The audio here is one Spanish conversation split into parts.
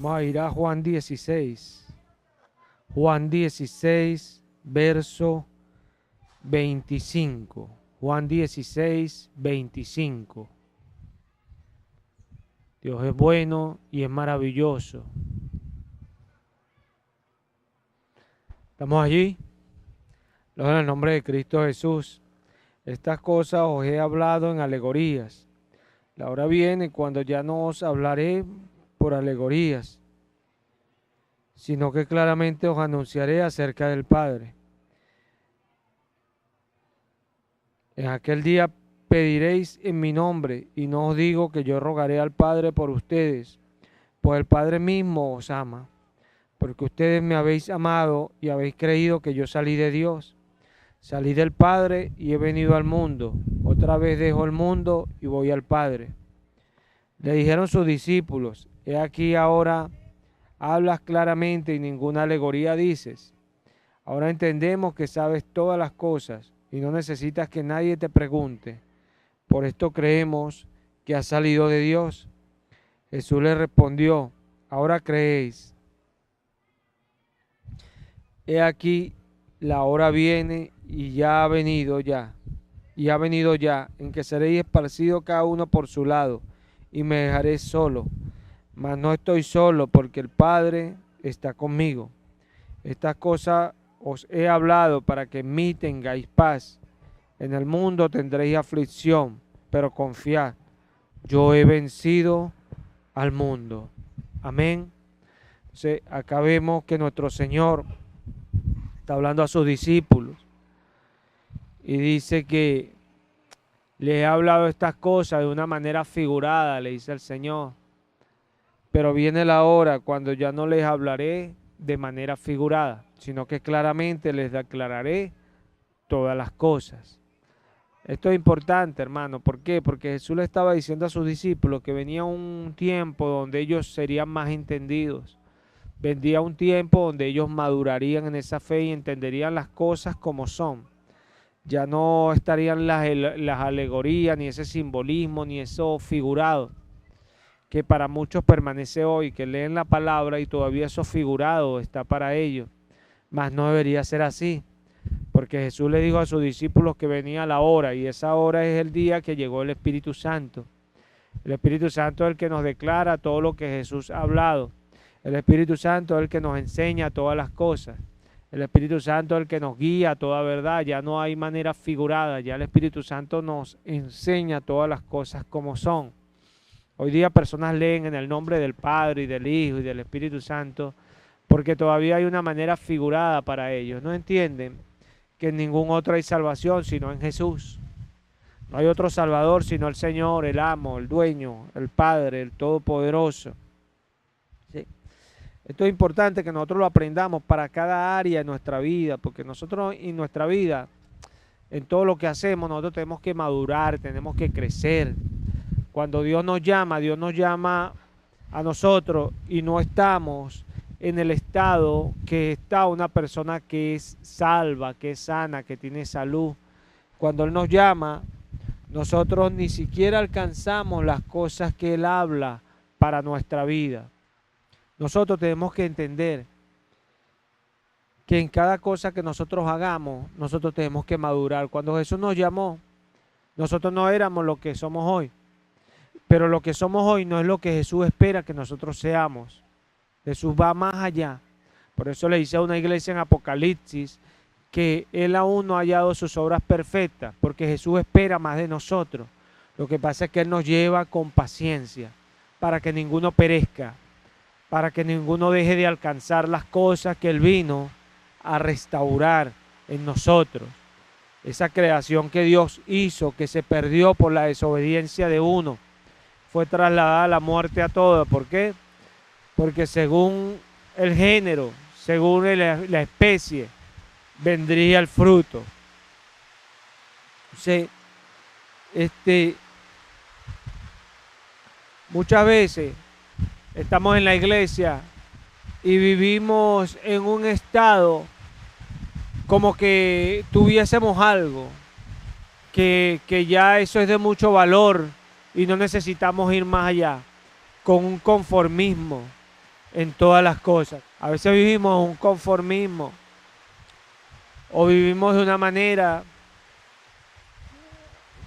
Vamos a ir a Juan 16. Juan 16, verso 25. Juan 16, 25. Dios es bueno y es maravilloso. ¿Estamos allí? En el nombre de Cristo Jesús. Estas cosas os he hablado en alegorías. La hora viene cuando ya no os hablaré por alegorías, sino que claramente os anunciaré acerca del Padre. En aquel día pediréis en mi nombre, y no os digo que yo rogaré al Padre por ustedes, pues el Padre mismo os ama, porque ustedes me habéis amado y habéis creído que yo salí de Dios. Salí del Padre y he venido al mundo. Otra vez dejo el mundo y voy al Padre. Le dijeron sus discípulos: he aquí ahora hablas claramente y ninguna alegoría dices. Ahora entendemos que sabes todas las cosas y no necesitas que nadie te pregunte. Por esto creemos que has salido de Dios. Jesús le respondió: ahora creéis. He aquí la hora viene y ya ha venido ya, en que seréis esparcidos cada uno por su lado, y me dejaré solo. Mas no estoy solo, porque el Padre está conmigo. Estas cosas os he hablado para que en mí tengáis paz. En el mundo tendréis aflicción, pero confiad, yo he vencido al mundo. Amén. Entonces, acá vemos que nuestro Señor está hablando a sus discípulos y dice que les he hablado estas cosas de una manera figurada, le dice el Señor. Pero viene la hora cuando ya no les hablaré de manera figurada, sino que claramente les declararé todas las cosas. Esto es importante, hermano. ¿Por qué? Porque Jesús le estaba diciendo a sus discípulos que venía un tiempo donde ellos serían más entendidos. Vendría un tiempo donde ellos madurarían en esa fe y entenderían las cosas como son. Ya no estarían las alegorías, ni ese simbolismo, ni eso figurado, que para muchos permanece hoy, que leen la palabra y todavía eso figurado está para ellos. Mas no debería ser así, porque Jesús le dijo a sus discípulos que venía la hora, y esa hora es el día que llegó el Espíritu Santo. El Espíritu Santo es el que nos declara todo lo que Jesús ha hablado. El Espíritu Santo es el que nos enseña todas las cosas. El Espíritu Santo es el que nos guía a toda verdad. Ya no hay manera figurada. Ya el Espíritu Santo nos enseña todas las cosas como son. Hoy día personas leen en el nombre del Padre y del Hijo y del Espíritu Santo porque todavía hay una manera figurada para ellos. No entienden que en ningún otro hay salvación sino en Jesús. No hay otro Salvador sino el Señor, el amo, el dueño, el Padre, el Todopoderoso. ¿Sí? Esto es importante que nosotros lo aprendamos para cada área de nuestra vida, porque nosotros en nuestra vida, en todo lo que hacemos, nosotros tenemos que madurar, tenemos que crecer. Cuando Dios nos llama a nosotros y no estamos en el estado que está una persona que es salva, que es sana, que tiene salud. Cuando Él nos llama, nosotros ni siquiera alcanzamos las cosas que Él habla para nuestra vida. Nosotros tenemos que entender que en cada cosa que nosotros hagamos, nosotros tenemos que madurar. Cuando Jesús nos llamó, nosotros no éramos lo que somos hoy. Pero lo que somos hoy no es lo que Jesús espera que nosotros seamos. Jesús va más allá. Por eso le dice a una iglesia en Apocalipsis que Él aún no ha hallado sus obras perfectas, porque Jesús espera más de nosotros. Lo que pasa es que Él nos lleva con paciencia para que ninguno perezca, para que ninguno deje de alcanzar las cosas que Él vino a restaurar en nosotros. Esa creación que Dios hizo, que se perdió por la desobediencia de uno, fue trasladada a la muerte a todos. ¿Por qué? Porque según el género, según la especie, vendría el fruto. Sí, muchas veces estamos en la iglesia y vivimos en un estado como que tuviésemos algo, que ya eso es de mucho valor y no necesitamos ir más allá, con un conformismo, en todas las cosas. A veces vivimos un conformismo o vivimos de una manera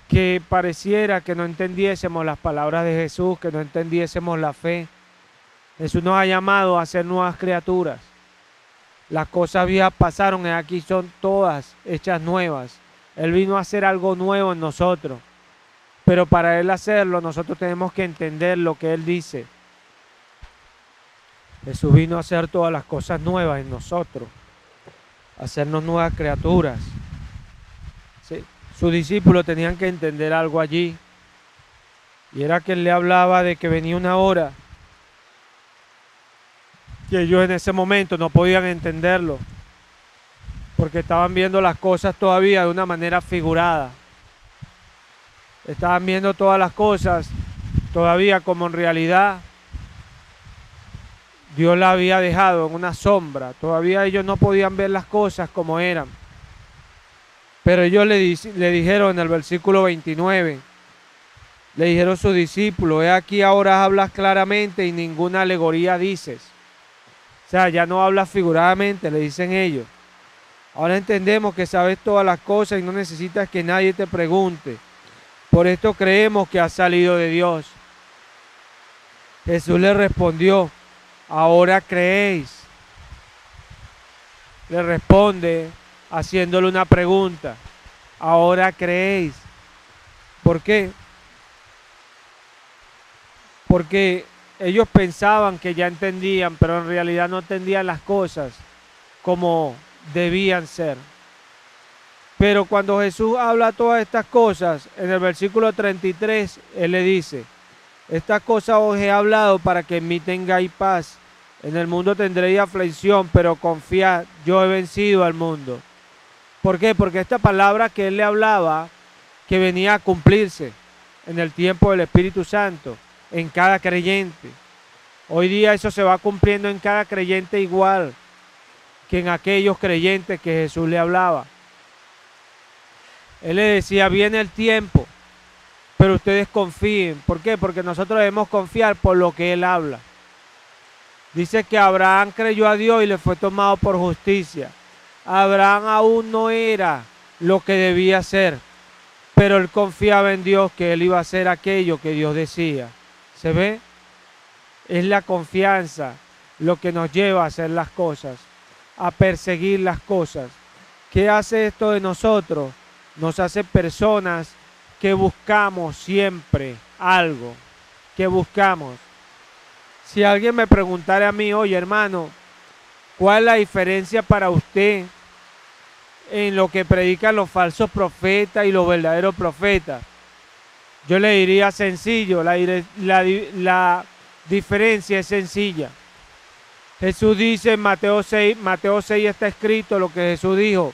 que pareciera que no entendiésemos las palabras de Jesús, que no entendiésemos la fe. Jesús nos ha llamado a ser nuevas criaturas. Las cosas viejas pasaron y aquí son todas hechas nuevas. Él vino a hacer algo nuevo en nosotros. Pero para Él hacerlo, nosotros tenemos que entender lo que Él dice. Jesús vino a hacer todas las cosas nuevas en nosotros, a hacernos nuevas criaturas. ¿Sí? Sus discípulos tenían que entender algo allí, y era que Él le hablaba de que venía una hora que ellos en ese momento no podían entenderlo, porque estaban viendo las cosas todavía de una manera figurada. Estaban viendo todas las cosas todavía como en realidad Dios la había dejado en una sombra. Todavía ellos no podían ver las cosas como eran. Pero ellos le dijeron en el versículo 29, le dijeron a sus discípulos: he aquí ahora hablas claramente y ninguna alegoría dices. O sea, ya no hablas figuradamente, le dicen ellos. Ahora entendemos que sabes todas las cosas y no necesitas que nadie te pregunte. Por esto creemos que has salido de Dios. Jesús le respondió: ahora creéis. Le responde haciéndole una pregunta: ahora creéis. ¿Por qué? Porque ellos pensaban que ya entendían, pero en realidad no entendían las cosas como debían ser. Pero cuando Jesús habla todas estas cosas, en el versículo 33, Él le dice: estas cosas os he hablado para que en mí tengáis paz. En el mundo tendréis aflicción, pero confiad, yo he vencido al mundo. ¿Por qué? Porque esta palabra que Él le hablaba, que venía a cumplirse en el tiempo del Espíritu Santo, en cada creyente. Hoy día eso se va cumpliendo en cada creyente igual que en aquellos creyentes que Jesús le hablaba. Él le decía: viene el tiempo, pero ustedes confíen. ¿Por qué? Porque nosotros debemos confiar por lo que Él habla. Dice que Abraham creyó a Dios y le fue tomado por justicia. Abraham aún no era lo que debía ser, pero él confiaba en Dios que él iba a hacer aquello que Dios decía. ¿Se ve? Es la confianza lo que nos lleva a hacer las cosas, a perseguir las cosas. ¿Qué hace esto de nosotros? Nos hace personas que buscamos siempre algo, que buscamos. Si alguien me preguntara a mí: oye, hermano, ¿cuál es la diferencia para usted en lo que predican los falsos profetas y los verdaderos profetas? Yo le diría: sencillo, la diferencia es sencilla. Jesús dice en Mateo 6 está escrito lo que Jesús dijo: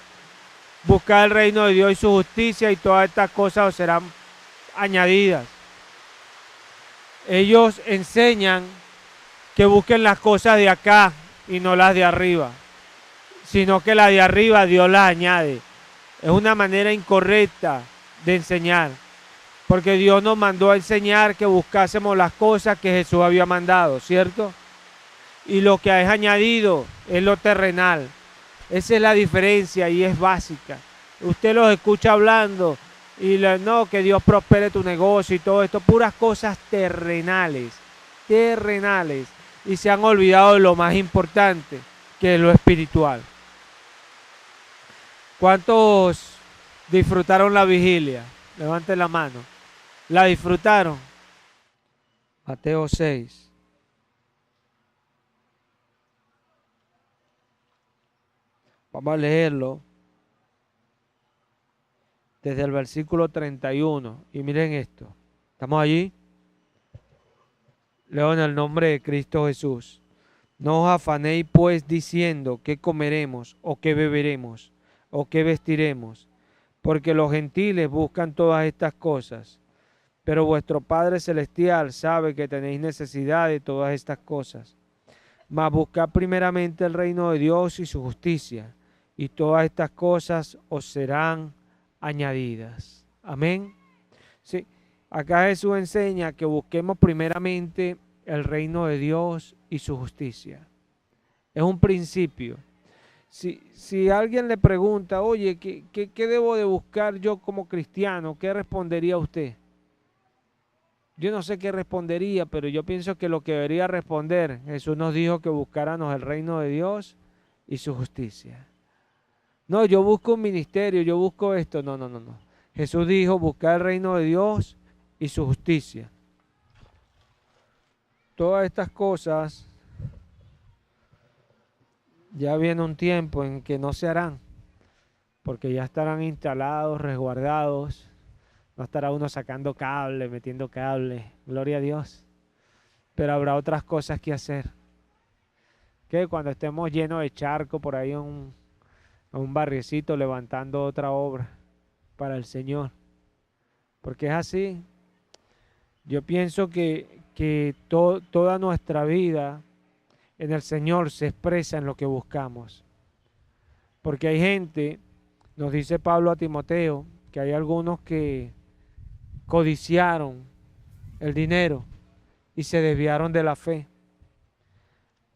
buscad el reino de Dios y su justicia, y todas estas cosas os serán añadidas. Ellos enseñan que busquen las cosas de acá y no las de arriba, sino que las de arriba Dios las añade. Es una manera incorrecta de enseñar, porque Dios nos mandó a enseñar que buscásemos las cosas que Jesús había mandado, ¿cierto? Y lo que es añadido es lo terrenal. Esa es la diferencia y es básica. Usted los escucha hablando y no, que Dios prospere tu negocio y todo esto, puras cosas terrenales, y se han olvidado de lo más importante, que es lo espiritual. ¿Cuántos disfrutaron la vigilia? Levanten la mano. ¿La disfrutaron? Mateo 6. Vamos a leerlo desde el versículo 31. Y miren esto. ¿Estamos allí? Leo en el nombre de Cristo Jesús. No os afanéis pues diciendo: ¿qué comeremos? ¿O qué beberemos? ¿O qué vestiremos? Porque los gentiles buscan todas estas cosas. Pero vuestro Padre Celestial sabe que tenéis necesidad de todas estas cosas. Mas buscad primeramente el reino de Dios y su justicia, y todas estas cosas os serán añadidas. Amén. Sí, acá Jesús enseña que busquemos primeramente el reino de Dios y su justicia. Es un principio. Si alguien le pregunta, oye, ¿qué debo de buscar yo como cristiano? ¿Qué respondería usted? Yo no sé qué respondería, pero yo pienso que lo que debería responder, Jesús nos dijo que buscáramos el reino de Dios y su justicia. No, yo busco un ministerio, yo busco esto. No, no, no, no. Jesús dijo buscar el reino de Dios y su justicia. Todas estas cosas, ya viene un tiempo en que no se harán, porque ya estarán instalados, resguardados. No estará uno sacando cable, metiendo cable. Gloria a Dios. Pero habrá otras cosas que hacer. Que cuando estemos llenos de charco por ahí en un barriecito levantando otra obra para el Señor. Porque es así. Yo pienso que toda nuestra vida en el Señor se expresa en lo que buscamos. Porque hay gente, nos dice Pablo a Timoteo, que hay algunos que codiciaron el dinero y se desviaron de la fe.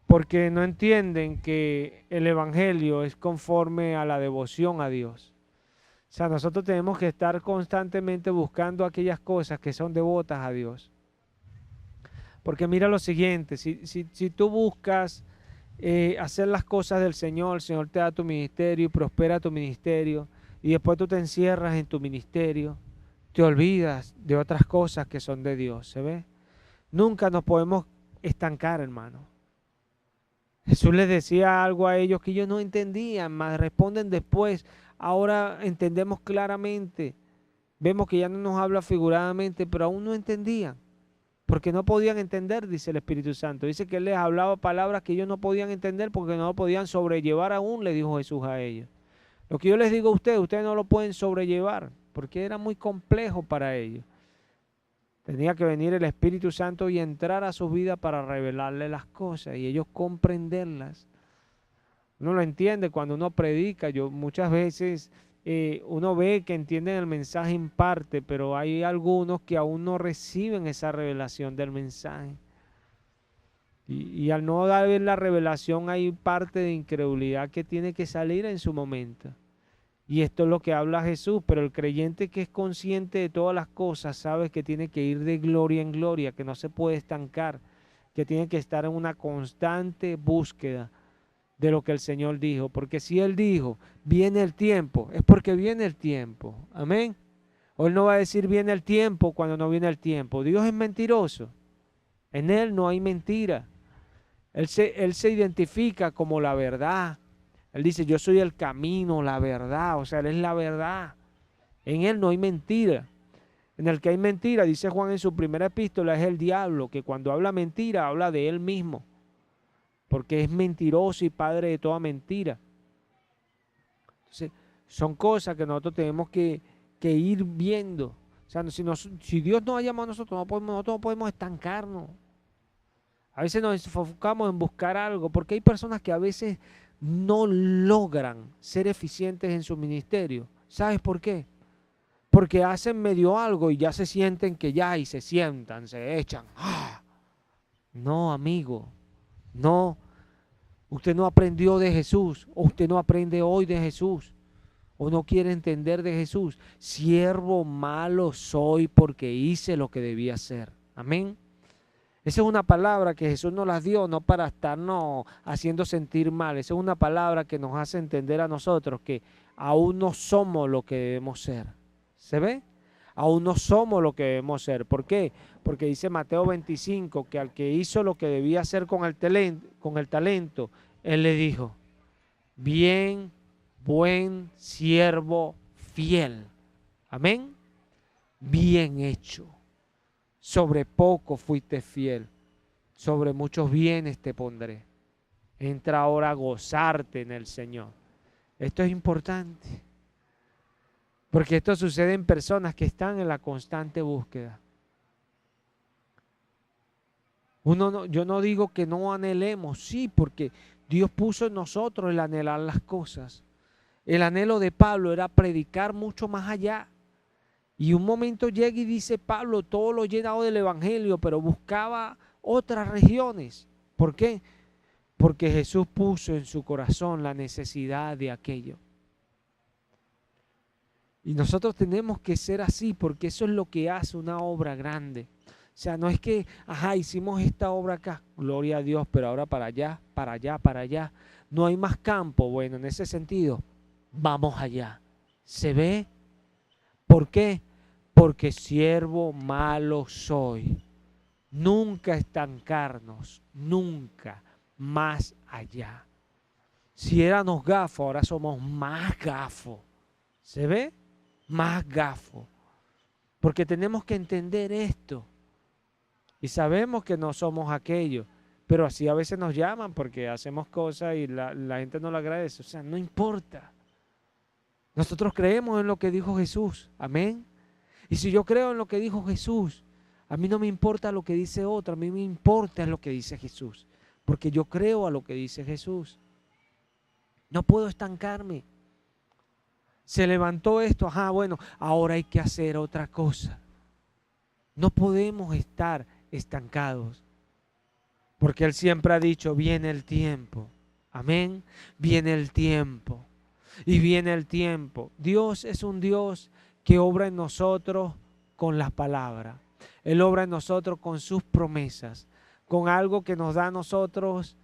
Porque no entienden que el Evangelio es conforme a la devoción a Dios. O sea, nosotros tenemos que estar constantemente buscando aquellas cosas que son devotas a Dios. Porque mira lo siguiente, si tú buscas hacer las cosas del Señor, el Señor te da tu ministerio y prospera tu ministerio, y después tú te encierras en tu ministerio, te olvidas de otras cosas que son de Dios, ¿se ve? Nunca nos podemos estancar, hermano. Jesús les decía algo a ellos que ellos no entendían, más responden después. Ahora entendemos claramente. Vemos que ya no nos habla figuradamente, pero aún no entendían. Porque no podían entender, dice el Espíritu Santo. Dice que Él les hablaba palabras que ellos no podían entender porque no lo podían sobrellevar aún, le dijo Jesús a ellos. Lo que yo les digo a ustedes no lo pueden sobrellevar porque era muy complejo para ellos. Tenía que venir el Espíritu Santo y entrar a su vida para revelarle las cosas y ellos comprenderlas. Uno lo entiende cuando uno predica. Yo muchas veces uno ve que entienden el mensaje en parte, pero hay algunos que aún no reciben esa revelación del mensaje. Y al no dar la revelación hay parte de incredulidad que tiene que salir en su momento. Y esto es lo que habla Jesús, pero el creyente que es consciente de todas las cosas sabe que tiene que ir de gloria en gloria, que no se puede estancar, que tiene que estar en una constante búsqueda de lo que el Señor dijo. Porque si Él dijo, viene el tiempo, es porque viene el tiempo. Amén. O Él no va a decir viene el tiempo cuando no viene el tiempo. Dios es mentiroso. En Él no hay mentira. Él se identifica como la verdad. Él dice, yo soy el camino, la verdad, o sea, Él es la verdad. En Él no hay mentira. En el que hay mentira, dice Juan en su primera epístola, es el diablo, que cuando habla mentira, habla de él mismo, porque es mentiroso y padre de toda mentira. Entonces, son cosas que nosotros tenemos que ir viendo. O sea, si Dios nos ha llamado a nosotros, nosotros no podemos estancarnos. A veces nos enfocamos en buscar algo, porque hay personas que a veces no logran ser eficientes en su ministerio. ¿Sabes por qué? Porque hacen medio algo y ya se sienten que ya, y se sientan, se echan. ¡Ah! No, amigo, no. Usted no aprendió de Jesús, o usted no aprende hoy de Jesús, o no quiere entender de Jesús. Siervo malo soy porque hice lo que debía hacer. Amén. Esa es una palabra que Jesús nos las dio no para estarnos haciendo sentir mal. Esa es una palabra que nos hace entender a nosotros que aún no somos lo que debemos ser. ¿Se ve? Aún no somos lo que debemos ser. ¿Por qué? Porque dice Mateo 25 que al que hizo lo que debía hacer con el talento, Él le dijo, bien, buen siervo fiel. Amén. Bien hecho. Sobre poco fuiste fiel, sobre muchos bienes te pondré. Entra ahora a gozarte en el Señor. Esto es importante, porque esto sucede en personas que están en la constante búsqueda. Yo no digo que no anhelemos, sí, porque Dios puso en nosotros el anhelar las cosas. El anhelo de Pablo era predicar mucho más allá. Y un momento llega y dice Pablo, todo lo llenado del Evangelio, pero buscaba otras regiones. ¿Por qué? Porque Jesús puso en su corazón la necesidad de aquello. Y nosotros tenemos que ser así, porque eso es lo que hace una obra grande. O sea, no es que, hicimos esta obra acá, gloria a Dios, pero ahora para allá, para allá, para allá. No hay más campo. Bueno, en ese sentido, vamos allá. ¿Se ve? ¿Por qué? Porque siervo malo soy. Nunca estancarnos, nunca más allá. Si éramos gafos, ahora somos más gafos. ¿Se ve? Más gafos. Porque tenemos que entender esto. Y sabemos que no somos aquello. Pero así a veces nos llaman porque hacemos cosas y la gente no lo agradece. O sea, no importa. Nosotros creemos en lo que dijo Jesús. Amén. Y si yo creo en lo que dijo Jesús, a mí no me importa lo que dice otro, a mí me importa lo que dice Jesús. Porque yo creo a lo que dice Jesús. No puedo estancarme. Se levantó esto, bueno, ahora hay que hacer otra cosa. No podemos estar estancados. Porque Él siempre ha dicho, viene el tiempo. Amén. Viene el tiempo. Y viene el tiempo. Dios es un Dios que obra en nosotros con las palabras. Él obra en nosotros con sus promesas, con algo que nos da a nosotros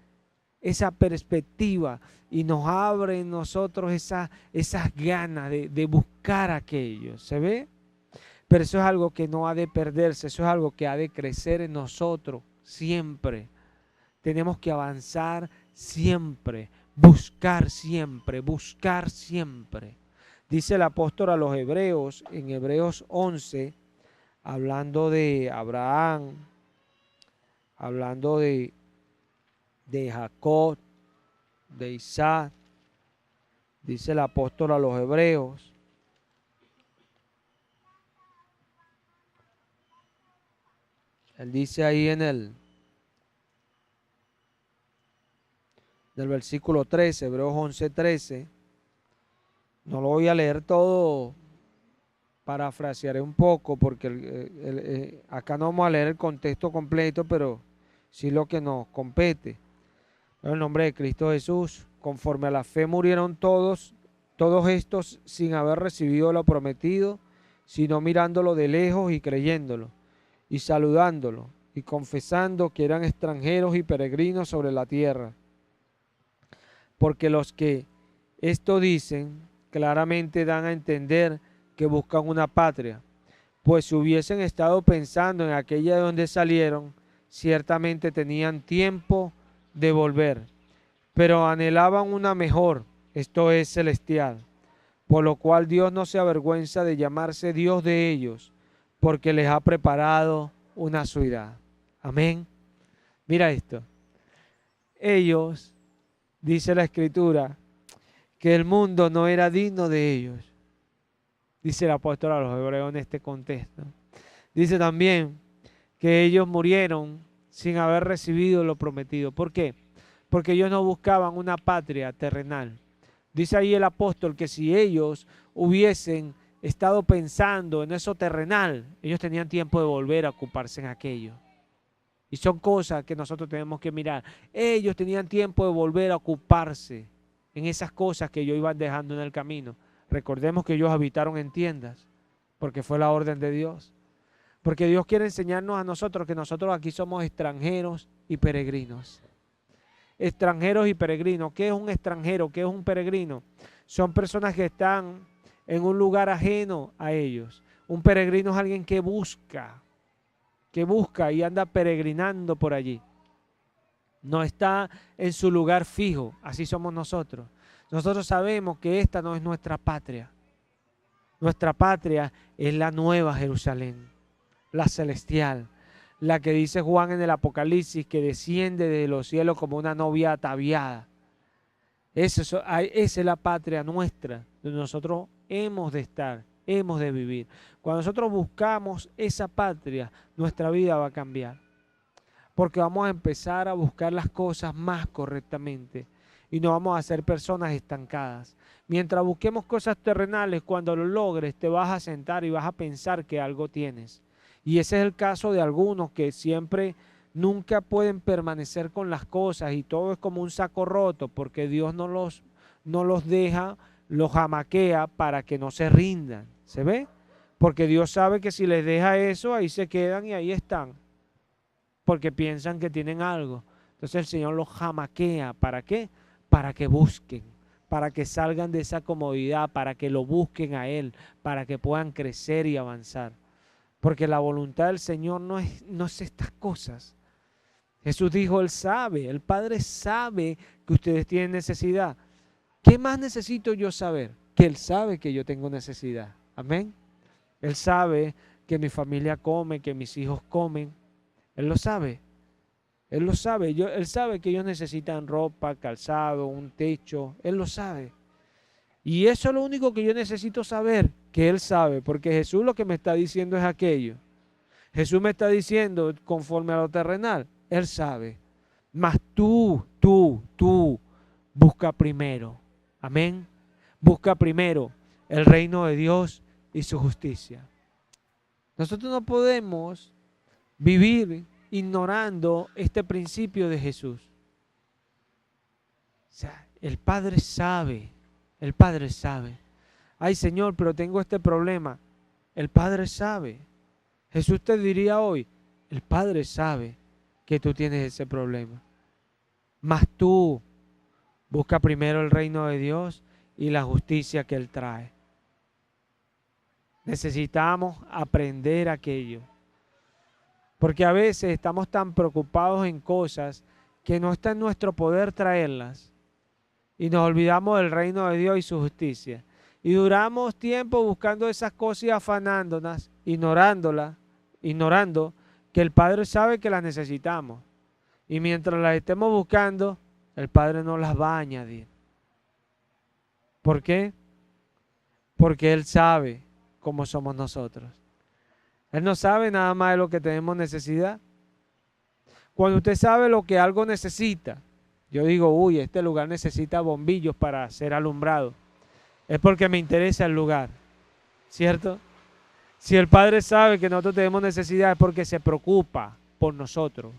esa perspectiva y nos abre en nosotros esas ganas de buscar aquello. ¿Se ve? Pero eso es algo que no ha de perderse, eso es algo que ha de crecer en nosotros siempre. Tenemos que avanzar siempre, buscar siempre, buscar siempre. Dice el apóstol a los hebreos, en Hebreos 11, hablando de Abraham, hablando de Jacob, de Isaac, dice el apóstol a los hebreos, él dice ahí del versículo 13, Hebreos 11, 13, no lo voy a leer todo, parafrasearé un poco porque acá no vamos a leer el contexto completo, pero sí lo que nos compete. En el nombre de Cristo Jesús, conforme a la fe murieron todos estos sin haber recibido lo prometido, sino mirándolo de lejos y creyéndolo, y saludándolo, y confesando que eran extranjeros y peregrinos sobre la tierra. Porque los que esto dicen, claramente dan a entender que buscan una patria, pues si hubiesen estado pensando en aquella de donde salieron, ciertamente tenían tiempo de volver, pero anhelaban una mejor, esto es celestial, por lo cual Dios no se avergüenza de llamarse Dios de ellos, porque les ha preparado una ciudad. Amén. Mira esto. Ellos, dice la Escritura, que el mundo no era digno de ellos. Dice el apóstol a los hebreos en este contexto. Dice también que ellos murieron sin haber recibido lo prometido. ¿Por qué? Porque ellos no buscaban una patria terrenal. Dice ahí el apóstol que si ellos hubiesen estado pensando en eso terrenal, ellos tenían tiempo de volver a ocuparse en aquello. Y son cosas que nosotros tenemos que mirar. Ellos tenían tiempo de volver a ocuparse en esas cosas que ellos iban dejando en el camino. Recordemos que ellos habitaron en tiendas, porque fue la orden de Dios. Porque Dios quiere enseñarnos a nosotros que nosotros aquí somos extranjeros y peregrinos. Extranjeros y peregrinos. ¿Qué es un extranjero? ¿Qué es un peregrino? Son personas que están en un lugar ajeno a ellos. Un peregrino es alguien que busca y anda peregrinando por allí. No está en su lugar fijo. Así somos nosotros. Nosotros sabemos que esta no es nuestra patria. Nuestra patria es la nueva Jerusalén, la celestial, la que dice Juan en el Apocalipsis que desciende de los cielos como una novia ataviada. Esa es la patria nuestra, donde nosotros hemos de estar, hemos de vivir. Cuando nosotros buscamos esa patria, nuestra vida va a cambiar. Porque vamos a empezar a buscar las cosas más correctamente y no vamos a ser personas estancadas. Mientras busquemos cosas terrenales, cuando lo logres te vas a sentar y vas a pensar que algo tienes. Y ese es el caso de algunos que siempre nunca pueden permanecer con las cosas y todo es como un saco roto porque Dios no los deja, los jamaquea para que no se rindan. ¿Se ve? Porque Dios sabe que si les deja eso, ahí se quedan y ahí están. Porque piensan que tienen algo. Entonces el Señor los jamaquea. ¿Para qué? Para que busquen, para que salgan de esa comodidad, para que lo busquen a Él, para que puedan crecer y avanzar. Porque la voluntad del Señor no es estas cosas. Jesús dijo, Él sabe, el Padre sabe que ustedes tienen necesidad. ¿Qué más necesito yo saber? Que Él sabe que yo tengo necesidad. Amén. Él sabe que mi familia come, que mis hijos comen. Él lo sabe. Él lo sabe. Él sabe que ellos necesitan ropa, calzado, un techo. Él lo sabe. Y eso es lo único que yo necesito saber, que Él sabe. Porque Jesús lo que me está diciendo es aquello. Jesús me está diciendo conforme a lo terrenal. Él sabe. Mas tú, busca primero. Amén. Busca primero el reino de Dios y su justicia. Nosotros no podemos vivir ignorando este principio de Jesús. O sea, el Padre sabe, el Padre sabe. Ay, Señor, pero tengo este problema. El Padre sabe. Jesús te diría hoy, el Padre sabe que tú tienes ese problema. Mas tú busca primero el reino de Dios y la justicia que Él trae. Necesitamos aprender aquello. Porque a veces estamos tan preocupados en cosas que no está en nuestro poder traerlas. Y nos olvidamos del reino de Dios y su justicia. Y duramos tiempo buscando esas cosas y afanándolas, ignorando que el Padre sabe que las necesitamos. Y mientras las estemos buscando, el Padre no las va a añadir. ¿Por qué? Porque Él sabe cómo somos nosotros. Él no sabe nada más de lo que tenemos necesidad. Cuando usted sabe lo que algo necesita, yo digo, uy, este lugar necesita bombillos para ser alumbrado. Es porque me interesa el lugar, ¿cierto? Si el Padre sabe que nosotros tenemos necesidad es porque se preocupa por nosotros.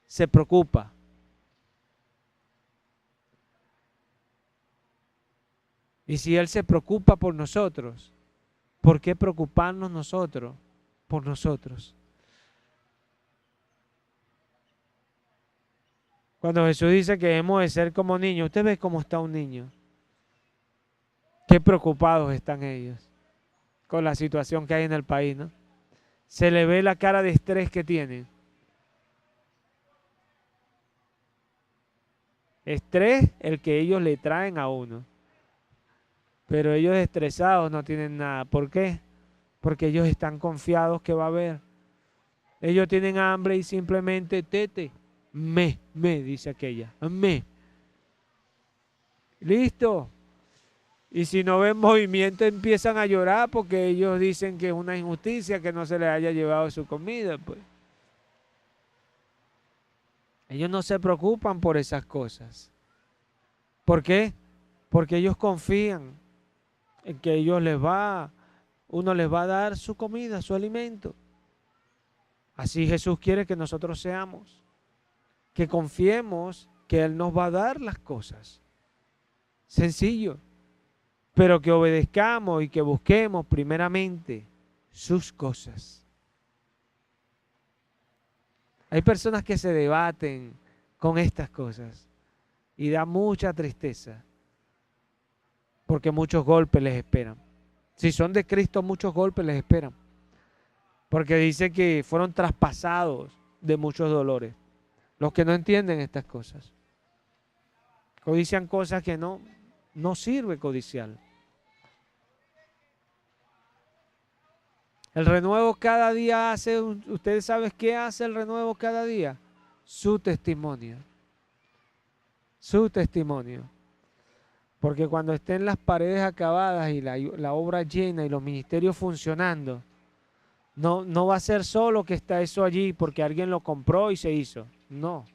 Se preocupa. Y si Él se preocupa por nosotros, ¿por qué preocuparnos nosotros por nosotros? Cuando Jesús dice que hemos de ser como niños, usted ve cómo está un niño. Qué preocupados están ellos con la situación que hay en el país, ¿no? Se le ve la cara de estrés que tienen. Estrés el que ellos le traen a uno. Pero ellos estresados no tienen nada. ¿Por qué? Porque ellos están confiados que va a haber. Ellos tienen hambre y simplemente tete, dice aquella, listo. Y si no ven movimiento empiezan a llorar porque ellos dicen que es una injusticia que no se les haya llevado su comida, pues. Ellos no se preocupan por esas cosas. ¿Por qué? Porque ellos confían en que uno les va a dar su comida, su alimento. Así Jesús quiere que nosotros seamos, que confiemos que Él nos va a dar las cosas. Sencillo, pero que obedezcamos y que busquemos primeramente sus cosas. Hay personas que se debaten con estas cosas y da mucha tristeza porque muchos golpes les esperan. Si son de Cristo, muchos golpes les esperan. Porque dice que fueron traspasados de muchos dolores. Los que no entienden estas cosas. Codician cosas que no sirve codiciar. El renuevo cada día hace, ¿ustedes saben qué hace el renuevo cada día? Su testimonio. Su testimonio. Porque cuando estén las paredes acabadas y la obra llena y los ministerios funcionando, no va a ser solo que está eso allí porque alguien lo compró y se hizo. No.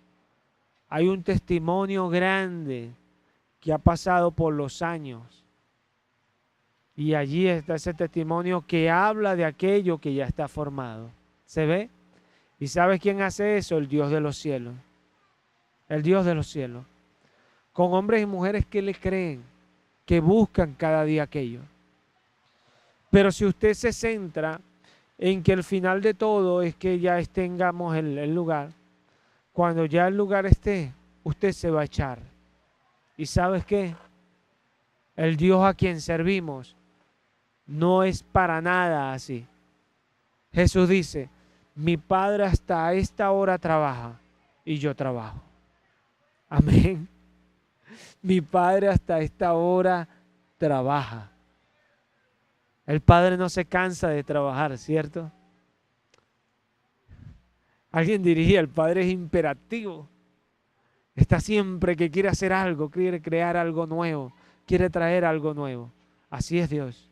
Hay un testimonio grande que ha pasado por los años. Y allí está ese testimonio que habla de aquello que ya está formado. ¿Se ve? ¿Y sabes quién hace eso? El Dios de los cielos. El Dios de los cielos. Con hombres y mujeres que le creen, que buscan cada día aquello. Pero si usted se centra en que el final de todo es que ya tengamos el lugar, cuando ya el lugar esté, usted se va a echar. ¿Y sabes qué? El Dios a quien servimos no es para nada así. Jesús dice, mi Padre hasta esta hora trabaja y yo trabajo. Amén. Mi Padre hasta esta hora trabaja. El Padre no se cansa de trabajar, ¿cierto? Alguien diría, el Padre es imperativo. Está siempre que quiere hacer algo, quiere crear algo nuevo, quiere traer algo nuevo. Así es Dios.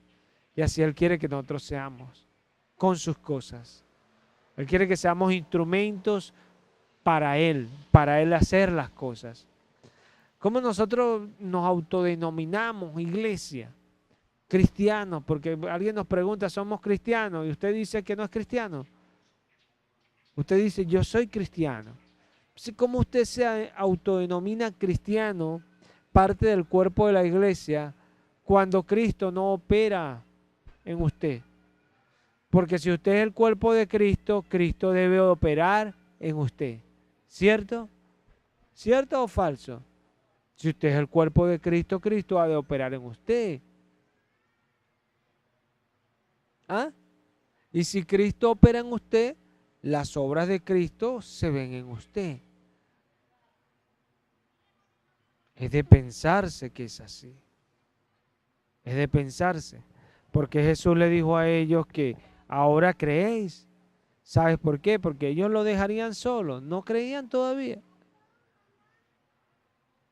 Y así Él quiere que nosotros seamos con sus cosas. Él quiere que seamos instrumentos para Él hacer las cosas. ¿Cómo nosotros nos autodenominamos iglesia? Cristianos, porque alguien nos pregunta, ¿somos cristianos? Y usted dice que no es cristiano. Usted dice, yo soy cristiano. ¿Cómo usted se autodenomina cristiano, parte del cuerpo de la iglesia, cuando Cristo no opera en usted? Porque si usted es el cuerpo de Cristo, Cristo debe operar en usted. ¿Cierto? ¿Cierto o falso? Si usted es el cuerpo de Cristo, Cristo ha de operar en usted. ¿Ah? Y si Cristo opera en usted, las obras de Cristo se ven en usted. Es de pensarse que es así. Es de pensarse. Porque Jesús le dijo a ellos que ahora creéis. ¿Sabes por qué? Porque ellos lo dejarían solo. No creían todavía.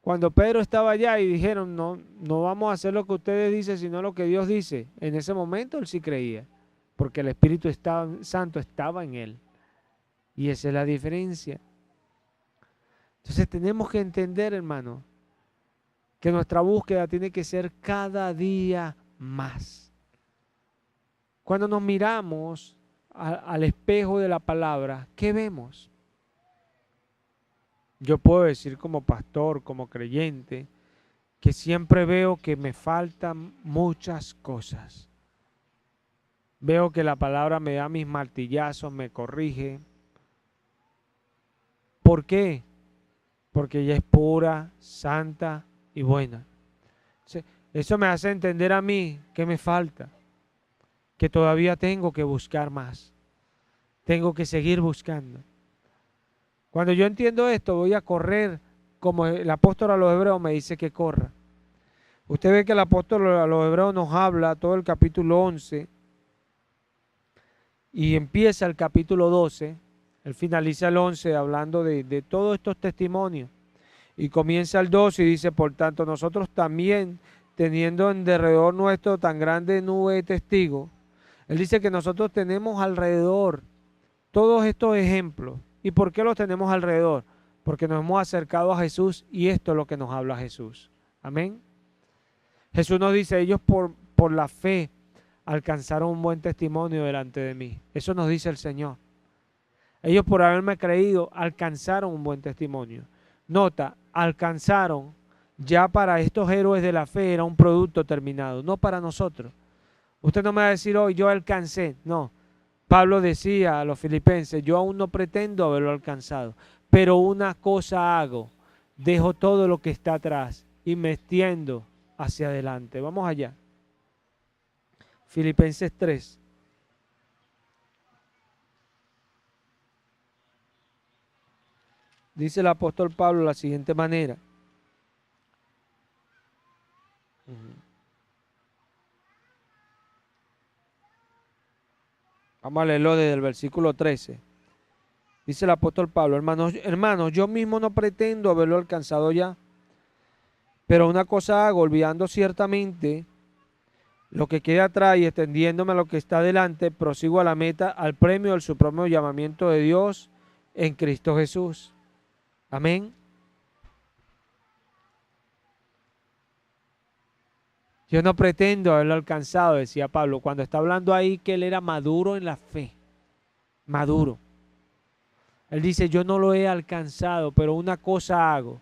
Cuando Pedro estaba allá y dijeron, no, no vamos a hacer lo que ustedes dicen, sino lo que Dios dice. En ese momento él sí creía. Porque el Espíritu Santo estaba en él. Y esa es la diferencia. Entonces tenemos que entender, hermano, que nuestra búsqueda tiene que ser cada día más. Cuando nos miramos al espejo de la palabra, ¿qué vemos? Yo puedo decir como pastor, como creyente, que siempre veo que me faltan muchas cosas. Veo que la palabra me da mis martillazos, me corrige. ¿Por qué? Porque ella es pura, santa y buena. Eso me hace entender a mí que me falta, que todavía tengo que buscar más, tengo que seguir buscando. Cuando yo entiendo esto, voy a correr como el apóstol a los hebreos me dice que corra. Usted ve que el apóstol a los hebreos nos habla todo el capítulo 11 y empieza el capítulo 12, él finaliza el 11 hablando de todos estos testimonios. Y comienza el 12 y dice, por tanto, nosotros también, teniendo en derredor nuestro tan grande nube de testigos, él dice que nosotros tenemos alrededor todos estos ejemplos. ¿Y por qué los tenemos alrededor? Porque nos hemos acercado a Jesús y esto es lo que nos habla Jesús. Amén. Jesús nos dice, ellos por la fe alcanzaron un buen testimonio delante de mí. Eso nos dice el Señor. Ellos por haberme creído alcanzaron un buen testimonio. Nota, alcanzaron, ya para estos héroes de la fe era un producto terminado, no para nosotros. Usted no me va a decir hoy, yo alcancé, no. Pablo decía a los filipenses, yo aún no pretendo haberlo alcanzado, pero una cosa hago, dejo todo lo que está atrás y me extiendo hacia adelante. Vamos allá. Filipenses 3. Dice el apóstol Pablo de la siguiente manera. Vamos a leerlo desde el versículo 13. Dice el apóstol Pablo, hermanos, yo mismo no pretendo haberlo alcanzado ya, pero una cosa hago, olvidando ciertamente lo que queda atrás y extendiéndome a lo que está delante, prosigo a la meta, al premio del supremo llamamiento de Dios en Cristo Jesús. Amén. Yo no pretendo haberlo alcanzado, decía Pablo, cuando está hablando ahí que él era maduro en la fe. Maduro. Él dice, yo no lo he alcanzado, pero una cosa hago.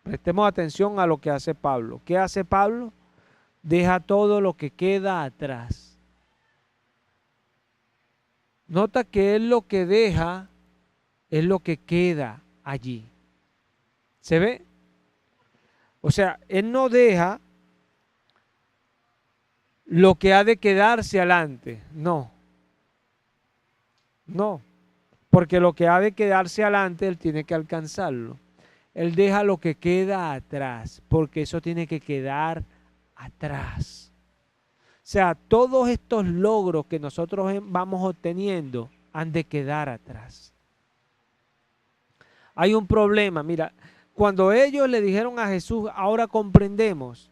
Prestemos atención a lo que hace Pablo. ¿Qué hace Pablo? Deja todo lo que queda atrás. Nota que él lo que deja es lo que queda allí. ¿Se ve? O sea, él no deja lo que ha de quedarse adelante. No. No. Porque lo que ha de quedarse adelante, él tiene que alcanzarlo. Él deja lo que queda atrás, porque eso tiene que quedar atrás. O sea, todos estos logros que nosotros vamos obteniendo han de quedar atrás. Hay un problema, mira, cuando ellos le dijeron a Jesús, ahora comprendemos,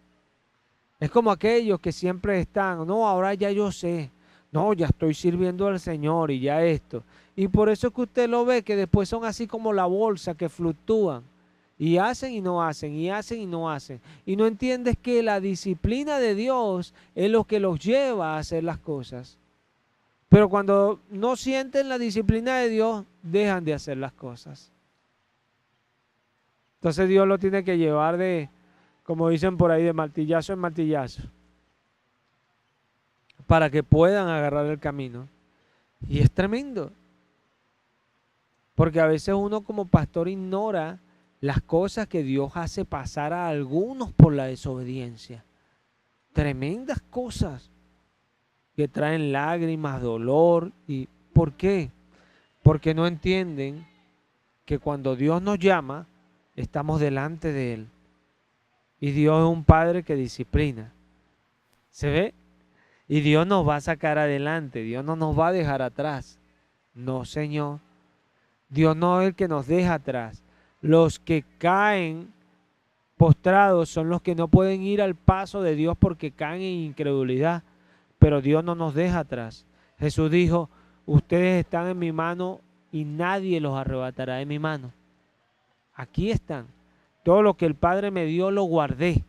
es como aquellos que siempre están, no, ahora ya yo sé, no, ya estoy sirviendo al Señor y ya esto. Y por eso es que usted lo ve, que después son así como la bolsa que fluctúan. Y hacen y no hacen, y hacen y no hacen. Y no entiendes que la disciplina de Dios es lo que los lleva a hacer las cosas. Pero cuando no sienten la disciplina de Dios, dejan de hacer las cosas. Entonces Dios lo tiene que llevar de, como dicen por ahí, de martillazo en martillazo, para que puedan agarrar el camino. Y es tremendo. Porque a veces uno como pastor ignora las cosas que Dios hace pasar a algunos por la desobediencia. Tremendas cosas que traen lágrimas, dolor. ¿Y por qué? Porque no entienden que cuando Dios nos llama, estamos delante de Él. Y Dios es un Padre que disciplina. ¿Se ve? Y Dios nos va a sacar adelante. Dios no nos va a dejar atrás. No, Señor. Dios no es el que nos deja atrás. Los que caen postrados son los que no pueden ir al paso de Dios porque caen en incredulidad. Pero Dios no nos deja atrás. Jesús dijo, ustedes están en mi mano y nadie los arrebatará de mi mano. Aquí están. Todo lo que el Padre me dio lo guardé.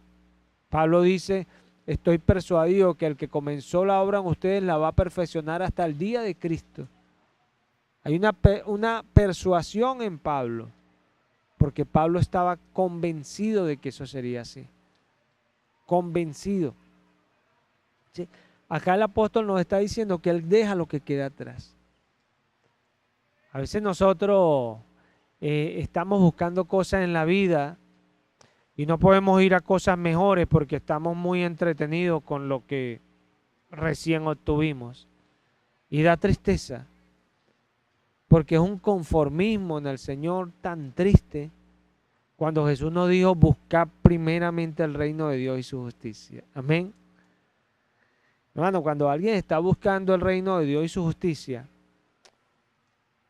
Pablo dice, estoy persuadido que el que comenzó la obra en ustedes la va a perfeccionar hasta el día de Cristo. Hay una persuasión en Pablo, porque Pablo estaba convencido de que eso sería así. Convencido. ¿Sí? Acá el apóstol nos está diciendo que él deja lo que queda atrás. A veces nosotros estamos buscando cosas en la vida y no podemos ir a cosas mejores porque estamos muy entretenidos con lo que recién obtuvimos. Y da tristeza, porque es un conformismo en el Señor tan triste, cuando Jesús nos dijo, buscar primeramente el reino de Dios y su justicia. Amén. Hermano, cuando alguien está buscando el reino de Dios y su justicia,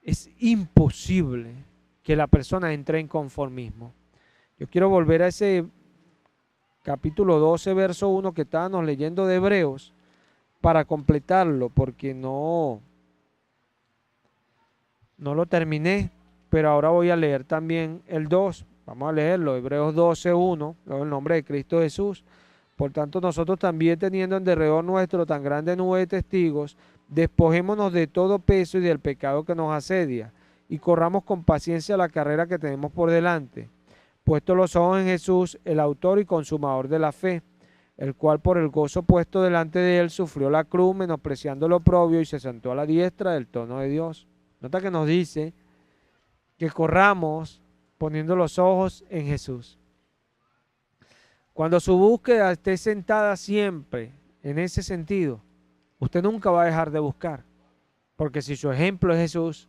es imposible que la persona entre en conformismo. Yo quiero volver a ese capítulo 12, verso 1 que estábamos leyendo de Hebreos, para completarlo, porque no lo terminé, pero ahora voy a leer también el 2. Vamos a leerlo, Hebreos 12, 1, en el nombre de Cristo Jesús. Por tanto, nosotros también, teniendo en derredor nuestro tan grande nube de testigos, despojémonos de todo peso y del pecado que nos asedia, y corramos con paciencia la carrera que tenemos por delante, puesto los ojos en Jesús, el autor y consumador de la fe, el cual por el gozo puesto delante de él sufrió la cruz, menospreciando lo oprobio, y se sentó a la diestra del trono de Dios. Nota que nos dice que corramos poniendo los ojos en Jesús. Cuando su búsqueda esté sentada siempre en ese sentido, usted nunca va a dejar de buscar. Porque si su ejemplo es Jesús,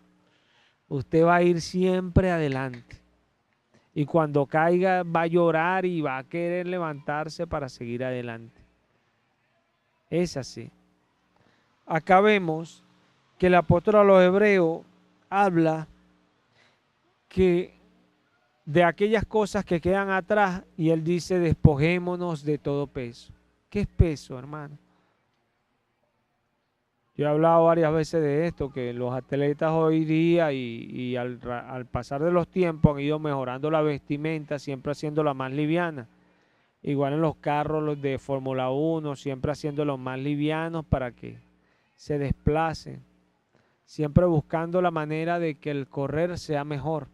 usted va a ir siempre adelante. Y cuando caiga va a llorar y va a querer levantarse para seguir adelante. Es así. Acá vemos que el apóstol a los hebreos habla que de aquellas cosas que quedan atrás, y él dice, despojémonos de todo peso. ¿Qué es peso, hermano? Yo he hablado varias veces de esto, que los atletas hoy día y al pasar de los tiempos han ido mejorando la vestimenta, siempre haciéndola más liviana. Igual en los carros los de Fórmula 1, siempre haciéndolos más livianos para que se desplacen. siempre buscando la manera de que el correr sea mejor.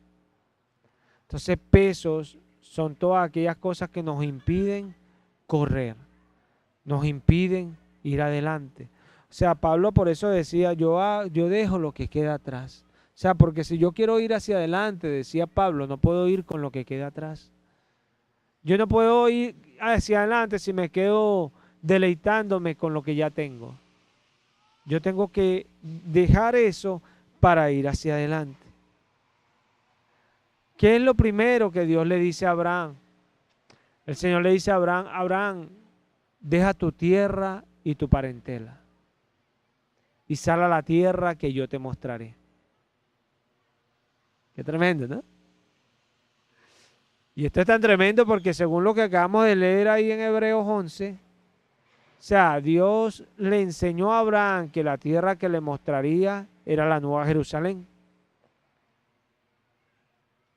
Entonces, pesos son todas aquellas cosas que nos impiden correr, nos impiden ir adelante. O sea, Pablo por eso decía, yo dejo lo que queda atrás. O sea, porque si yo quiero ir hacia adelante, decía Pablo, no puedo ir con lo que queda atrás. Yo no puedo ir hacia adelante si me quedo deleitándome con lo que ya tengo. Yo tengo que dejar eso para ir hacia adelante. ¿Qué es lo primero que Dios le dice a Abraham? El Señor le dice a Abraham, Abraham, deja tu tierra y tu parentela y sal a la tierra que yo te mostraré. Qué tremendo, ¿no? Y esto es tan tremendo porque según lo que acabamos de leer ahí en Hebreos 11, o sea, Dios le enseñó a Abraham que la tierra que le mostraría era la Nueva Jerusalén.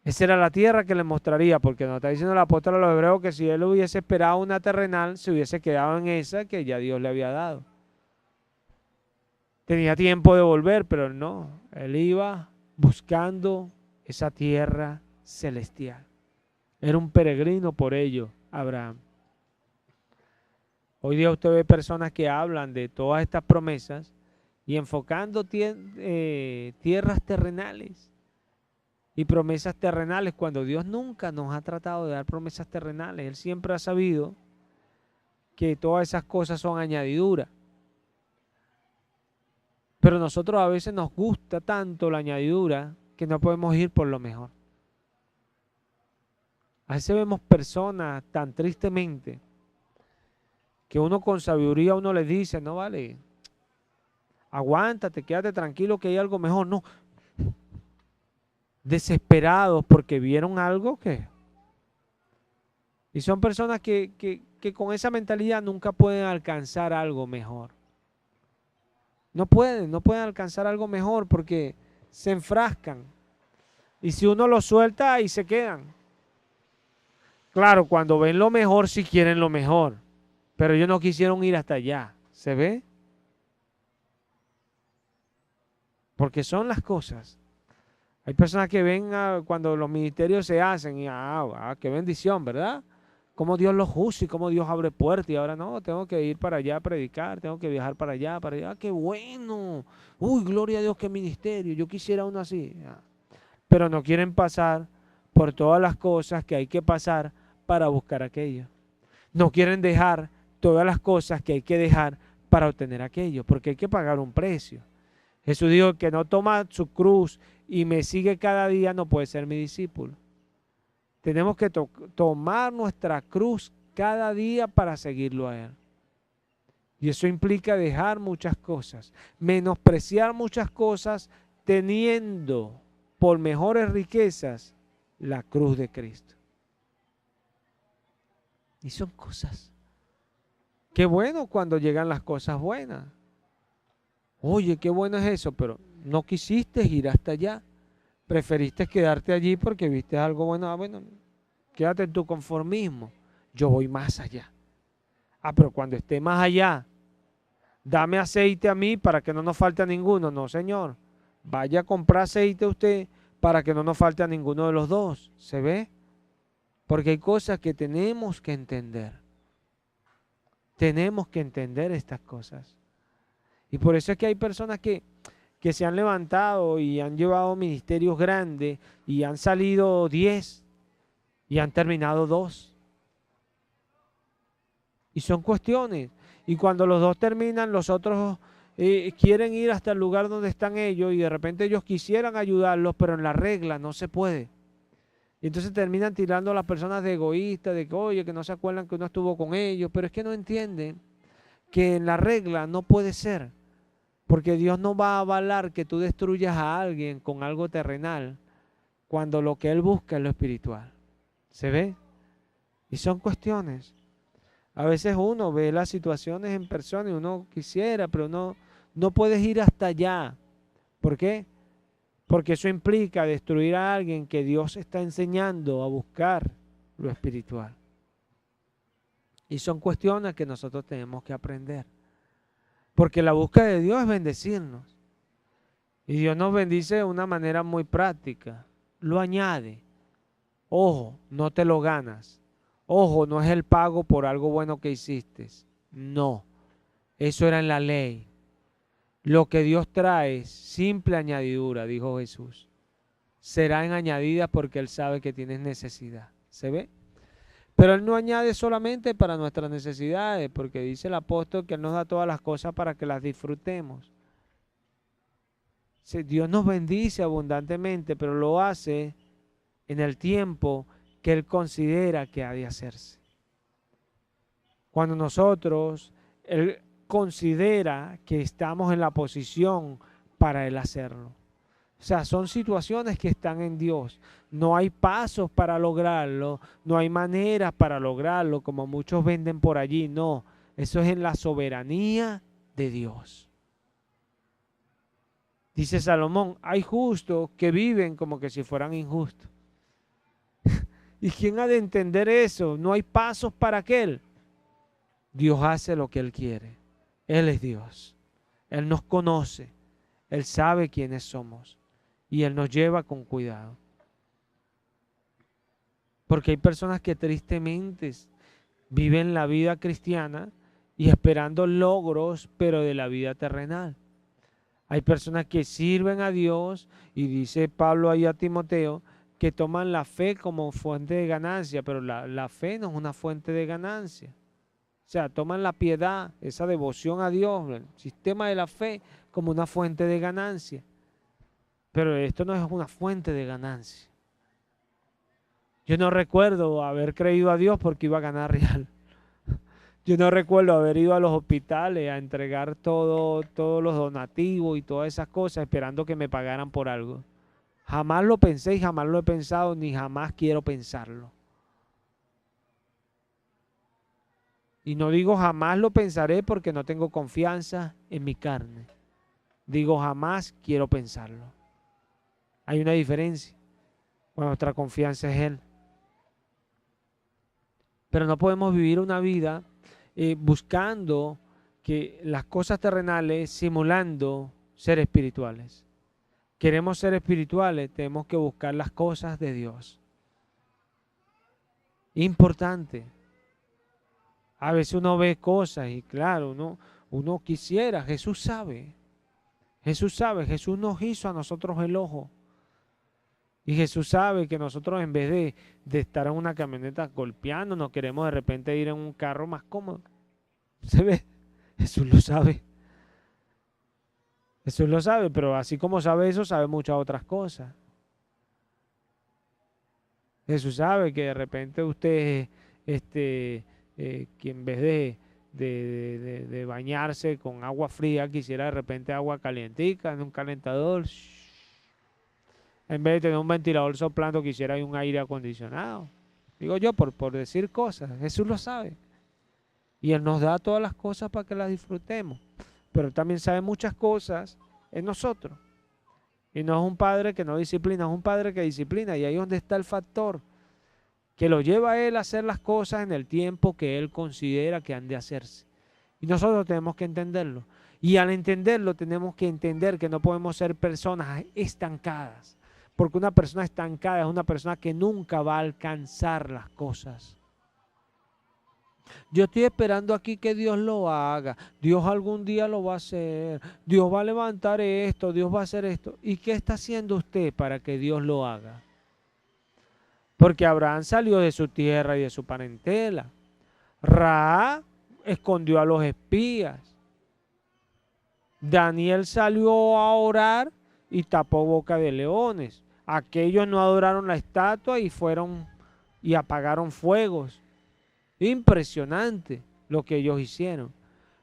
Esa era la tierra que le mostraría, porque nos está diciendo el apóstol a los hebreos que si él hubiese esperado una terrenal, se hubiese quedado en esa que ya Dios le había dado. Tenía tiempo de volver, pero no, él iba buscando esa tierra celestial. Era un peregrino por ello, Abraham. Hoy día usted ve personas que hablan de todas estas promesas y enfocando tierras terrenales y promesas terrenales cuando Dios nunca nos ha tratado de dar promesas terrenales. Él siempre ha sabido que todas esas cosas son añadiduras. Pero nosotros a veces nos gusta tanto la añadidura que no podemos ir por lo mejor. A veces vemos personas tan tristemente que uno con sabiduría uno les dice, no vale, aguántate, quédate tranquilo que hay algo mejor. No, desesperados porque vieron algo que... Y son personas que con esa mentalidad nunca pueden alcanzar algo mejor. No pueden alcanzar algo mejor porque se enfrascan. Y si uno los suelta, ahí se quedan. Claro, cuando ven lo mejor, sí quieren lo mejor. Pero ellos no quisieron ir hasta allá. ¿Se ve? Porque son las cosas. Hay personas que ven cuando los ministerios se hacen y qué bendición, ¿verdad? Cómo Dios los usa y cómo Dios abre puertas y ahora no, tengo que ir para allá a predicar, tengo que viajar para allá, qué bueno. Uy, gloria a Dios, qué ministerio, yo quisiera uno así. Pero no quieren pasar por todas las cosas que hay que pasar para buscar aquello. No quieren dejar todas las cosas que hay que dejar para obtener aquello, porque hay que pagar un precio. Jesús dijo que no toma su cruz y me sigue cada día, no puede ser mi discípulo. Tenemos que tomar nuestra cruz cada día para seguirlo a Él. Y eso implica dejar muchas cosas, menospreciar muchas cosas, teniendo por mejores riquezas la cruz de Cristo. Y son cosas. Qué bueno cuando llegan las cosas buenas. Oye, qué bueno es eso, pero no quisiste ir hasta allá. Preferiste quedarte allí porque viste algo bueno. Bueno, quédate en tu conformismo. Yo voy más allá. Pero cuando esté más allá, dame aceite a mí para que no nos falte a ninguno. No, señor. Vaya a comprar aceite usted para que no nos falte a ninguno de los dos. ¿Se ve? Porque hay cosas que tenemos que entender. Tenemos que entender estas cosas. Y por eso es que hay personas que se han levantado y han llevado ministerios grandes y han salido 10 y han terminado 2. Y son cuestiones. Y cuando los 2 terminan, los otros quieren ir hasta el lugar donde están ellos y de repente ellos quisieran ayudarlos, pero en la regla no se puede. Y entonces terminan tirando a las personas de egoístas, de que oye, que no se acuerdan que uno estuvo con ellos, pero es que no entienden que en la regla no puede ser. Porque Dios no va a avalar que tú destruyas a alguien con algo terrenal cuando lo que Él busca es lo espiritual. ¿Se ve? Y son cuestiones. A veces uno ve las situaciones en persona y uno quisiera, pero no puedes ir hasta allá. ¿Por qué? Porque eso implica destruir a alguien que Dios está enseñando a buscar lo espiritual. Y son cuestiones que nosotros tenemos que aprender. Porque la búsqueda de Dios es bendecirnos. Y Dios nos bendice de una manera muy práctica. Lo añade. Ojo, no te lo ganas. Ojo, no es el pago por algo bueno que hiciste. No, eso era en la ley. Lo que Dios trae es simple añadidura, dijo Jesús. Serán añadidas porque Él sabe que tienes necesidad. ¿Se ve? Pero Él no añade solamente para nuestras necesidades, porque dice el apóstol que Él nos da todas las cosas para que las disfrutemos. Dios nos bendice abundantemente, pero lo hace en el tiempo que Él considera que ha de hacerse. Cuando Él considera que estamos en la posición para Él hacerlo. O sea, son situaciones que están en Dios. No hay pasos para lograrlo, no hay maneras para lograrlo, como muchos venden por allí. No, eso es en la soberanía de Dios. Dice Salomón, hay justos que viven como que si fueran injustos. ¿Y quién ha de entender eso? No hay pasos para aquel. Dios hace lo que Él quiere. Él es Dios. Él nos conoce. Él sabe quiénes somos. Y Él nos lleva con cuidado. Porque hay personas que tristemente viven la vida cristiana y esperando logros, pero de la vida terrenal. Hay personas que sirven a Dios y dice Pablo ahí a Timoteo que toman la fe como fuente de ganancia, pero la fe no es una fuente de ganancia. O sea, toman la piedad, esa devoción a Dios, el sistema de la fe como una fuente de ganancia. Pero esto no es una fuente de ganancia. Yo no recuerdo haber creído a Dios porque iba a ganar real. Yo no recuerdo haber ido a los hospitales a entregar todos los donativos y todas esas cosas esperando que me pagaran por algo. Jamás lo pensé y jamás lo he pensado ni jamás quiero pensarlo. Y no digo jamás lo pensaré porque no tengo confianza en mi carne. Digo jamás quiero pensarlo. Hay una diferencia. Bueno, nuestra confianza es Él. Pero no podemos vivir una vida buscando que las cosas terrenales simulando ser espirituales. Queremos ser espirituales, tenemos que buscar las cosas de Dios. Importante. A veces uno ve cosas y claro, uno quisiera, Jesús sabe. Jesús sabe, Jesús nos hizo a nosotros el ojo. Y Jesús sabe que nosotros en vez de estar en una camioneta golpeando, nos queremos de repente ir en un carro más cómodo. ¿Se ve? Jesús lo sabe. Jesús lo sabe, pero así como sabe eso, sabe muchas otras cosas. Jesús sabe que de repente usted, que en vez de bañarse con agua fría, quisiera de repente agua calientica en un calentador. En vez de tener un ventilador soplando, quisiera un aire acondicionado. Digo yo, por decir cosas. Jesús lo sabe. Y Él nos da todas las cosas para que las disfrutemos. Pero Él también sabe muchas cosas en nosotros. Y no es un padre que no disciplina, es un padre que disciplina. Y ahí es donde está el factor que lo lleva a Él a hacer las cosas en el tiempo que Él considera que han de hacerse. Y nosotros tenemos que entenderlo. Y al entenderlo tenemos que entender que no podemos ser personas estancadas. Porque una persona estancada es una persona que nunca va a alcanzar las cosas. Yo estoy esperando aquí que Dios lo haga. Dios algún día lo va a hacer. Dios va a levantar esto, Dios va a hacer esto. ¿Y qué está haciendo usted para que Dios lo haga? Porque Abraham salió de su tierra y de su parentela. Ra escondió a los espías. Daniel salió a orar y tapó boca de leones. Aquellos no adoraron la estatua y fueron y apagaron fuegos. Impresionante lo que ellos hicieron.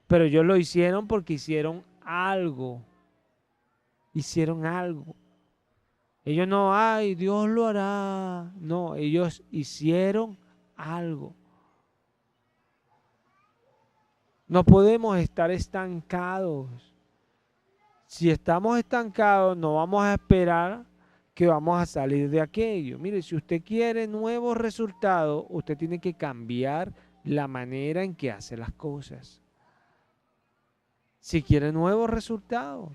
Pero ellos lo hicieron porque hicieron algo. Hicieron algo. Ellos no, ay, Dios lo hará. No, ellos hicieron algo. No podemos estar estancados. Si estamos estancados, no vamos a esperar que vamos a salir de aquello. Mire, si usted quiere nuevos resultados, usted tiene que cambiar la manera en que hace las cosas. Si quiere nuevos resultados.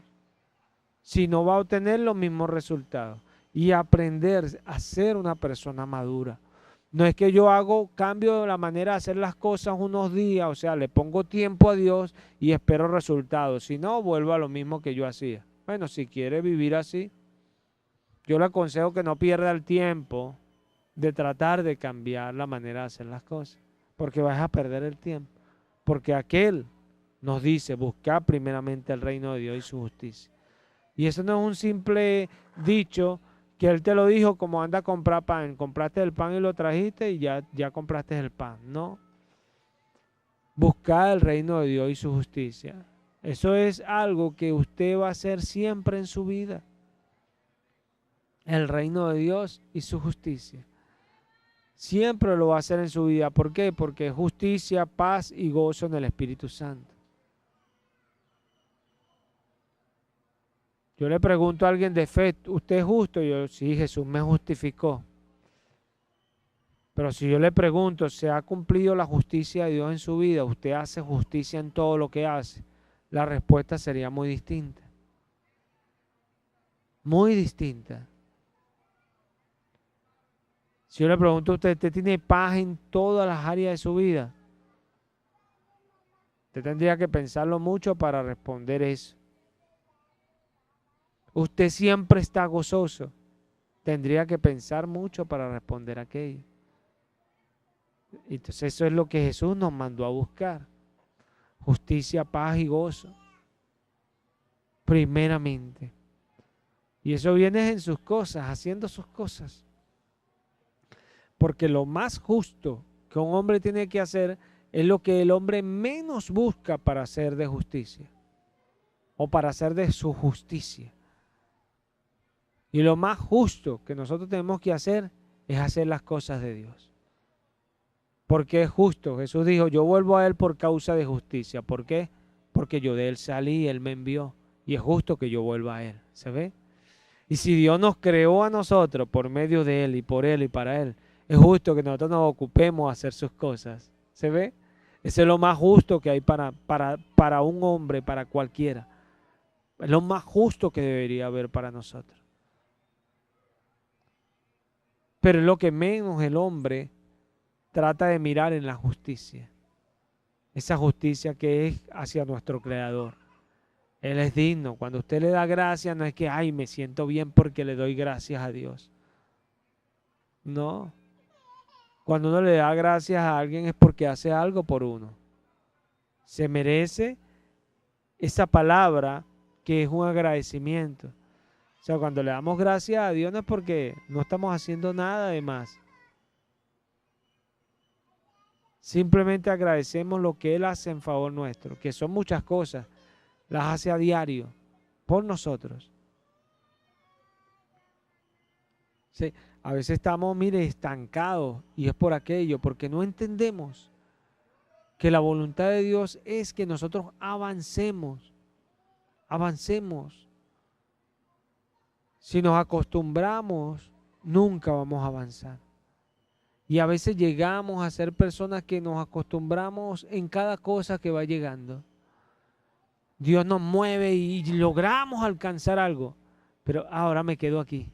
si no va a obtener los mismos resultados. Y aprender a ser una persona madura. No es que yo hago cambio de la manera de hacer las cosas unos días, o sea, le pongo tiempo a Dios y espero resultados. Si no, vuelvo a lo mismo que yo hacía. Bueno, si quiere vivir así, yo le aconsejo que no pierda el tiempo de tratar de cambiar la manera de hacer las cosas, porque vas a perder el tiempo. Porque aquel nos dice, buscar primeramente el reino de Dios y su justicia. Y eso no es un simple dicho que él te lo dijo como anda a comprar pan. Compraste el pan y lo trajiste y ya compraste el pan. No. Buscar el reino de Dios y su justicia. Eso es algo que usted va a hacer siempre en su vida. El reino de Dios y su justicia. Siempre lo va a hacer en su vida. ¿Por qué? Porque justicia, paz y gozo en el Espíritu Santo. Yo le pregunto a alguien de fe, ¿usted es justo? Y yo, sí, Jesús me justificó. Pero si yo le pregunto, ¿se ha cumplido la justicia de Dios en su vida? ¿Usted hace justicia en todo lo que hace? La respuesta sería muy distinta. Muy distinta. Si yo le pregunto a usted, ¿usted tiene paz en todas las áreas de su vida? Usted tendría que pensarlo mucho para responder eso. Usted siempre está gozoso. Tendría que pensar mucho para responder aquello. Entonces eso es lo que Jesús nos mandó a buscar. Justicia, paz y gozo. Primeramente. Y eso viene en sus cosas, haciendo sus cosas. Porque lo más justo que un hombre tiene que hacer es lo que el hombre menos busca para hacer de justicia. O para hacer de su justicia. Y lo más justo que nosotros tenemos que hacer es hacer las cosas de Dios. Porque es justo. Jesús dijo, yo vuelvo a Él por causa de justicia. ¿Por qué? Porque yo de Él salí, Él me envió. Y es justo que yo vuelva a Él. ¿Se ve? Y si Dios nos creó a nosotros por medio de Él y por Él y para Él, es justo que nosotros nos ocupemos a hacer sus cosas. ¿Se ve? Eso es lo más justo que hay para un hombre, para cualquiera. Es lo más justo que debería haber para nosotros. Pero es lo que menos el hombre trata de mirar en la justicia. Esa justicia que es hacia nuestro Creador. Él es digno. Cuando usted le da gracias, no es que, ay, me siento bien porque le doy gracias a Dios. No. Cuando uno le da gracias a alguien es porque hace algo por uno. Se merece esa palabra que es un agradecimiento. O sea, cuando le damos gracias a Dios no es porque no estamos haciendo nada de más. Simplemente agradecemos lo que Él hace en favor nuestro, que son muchas cosas. Las hace a diario por nosotros. Sí, a veces estamos, mire, estancados y es por aquello, porque no entendemos que la voluntad de Dios es que nosotros avancemos, avancemos. Si nos acostumbramos, nunca vamos a avanzar. Y a veces llegamos a ser personas que nos acostumbramos en cada cosa que va llegando. Dios nos mueve y logramos alcanzar algo, pero ahora me quedo aquí.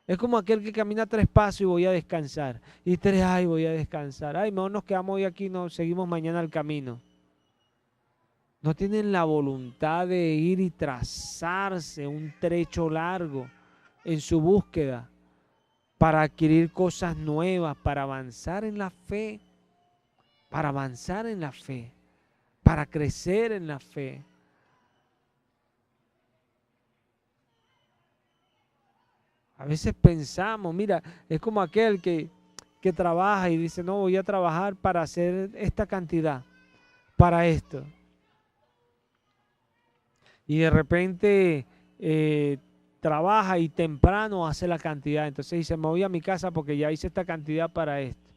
Es como aquel que camina 3 pasos y voy a descansar. Y 3, ay, voy a descansar. Ay, mejor nos quedamos hoy aquí, no, seguimos mañana el camino. No tienen la voluntad de ir y trazarse un trecho largo en su búsqueda para adquirir cosas nuevas, para avanzar en la fe, para avanzar en la fe, para crecer en la fe. A veces pensamos, mira, es como aquel que trabaja y dice, no, voy a trabajar para hacer esta cantidad, para esto. Y de repente trabaja y temprano hace la cantidad. Entonces dice, me voy a mi casa porque ya hice esta cantidad para esto.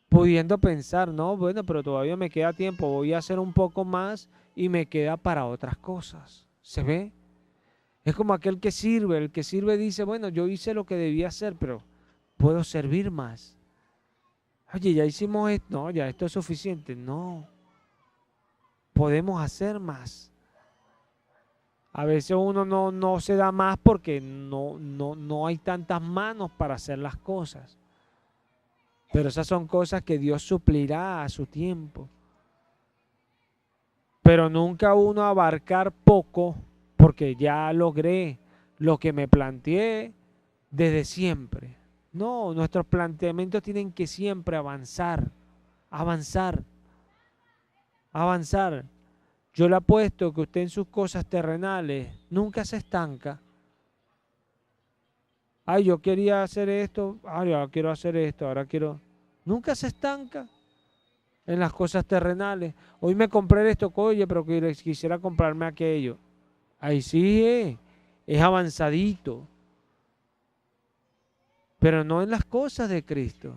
Pudiendo pensar, no, bueno, pero todavía me queda tiempo, voy a hacer un poco más y me queda para otras cosas. ¿Se ve? Es como aquel que sirve. El que sirve dice, bueno, yo hice lo que debía hacer, pero puedo servir más. Oye, ya hicimos esto. No, ya esto es suficiente. No. Podemos hacer más. A veces uno no se da más porque no hay tantas manos para hacer las cosas. Pero esas son cosas que Dios suplirá a su tiempo. Pero nunca uno abarcar poco porque ya logré lo que me planteé desde siempre. No, nuestros planteamientos tienen que siempre avanzar, avanzar, avanzar. Yo le apuesto que usted en sus cosas terrenales nunca se estanca. Ay, yo quería hacer esto, ay, ahora quiero hacer esto, ahora quiero... Nunca se estanca en las cosas terrenales. Hoy me compré esto, oye, pero quisiera comprarme aquello. Ahí sí es avanzadito, pero no en las cosas de Cristo.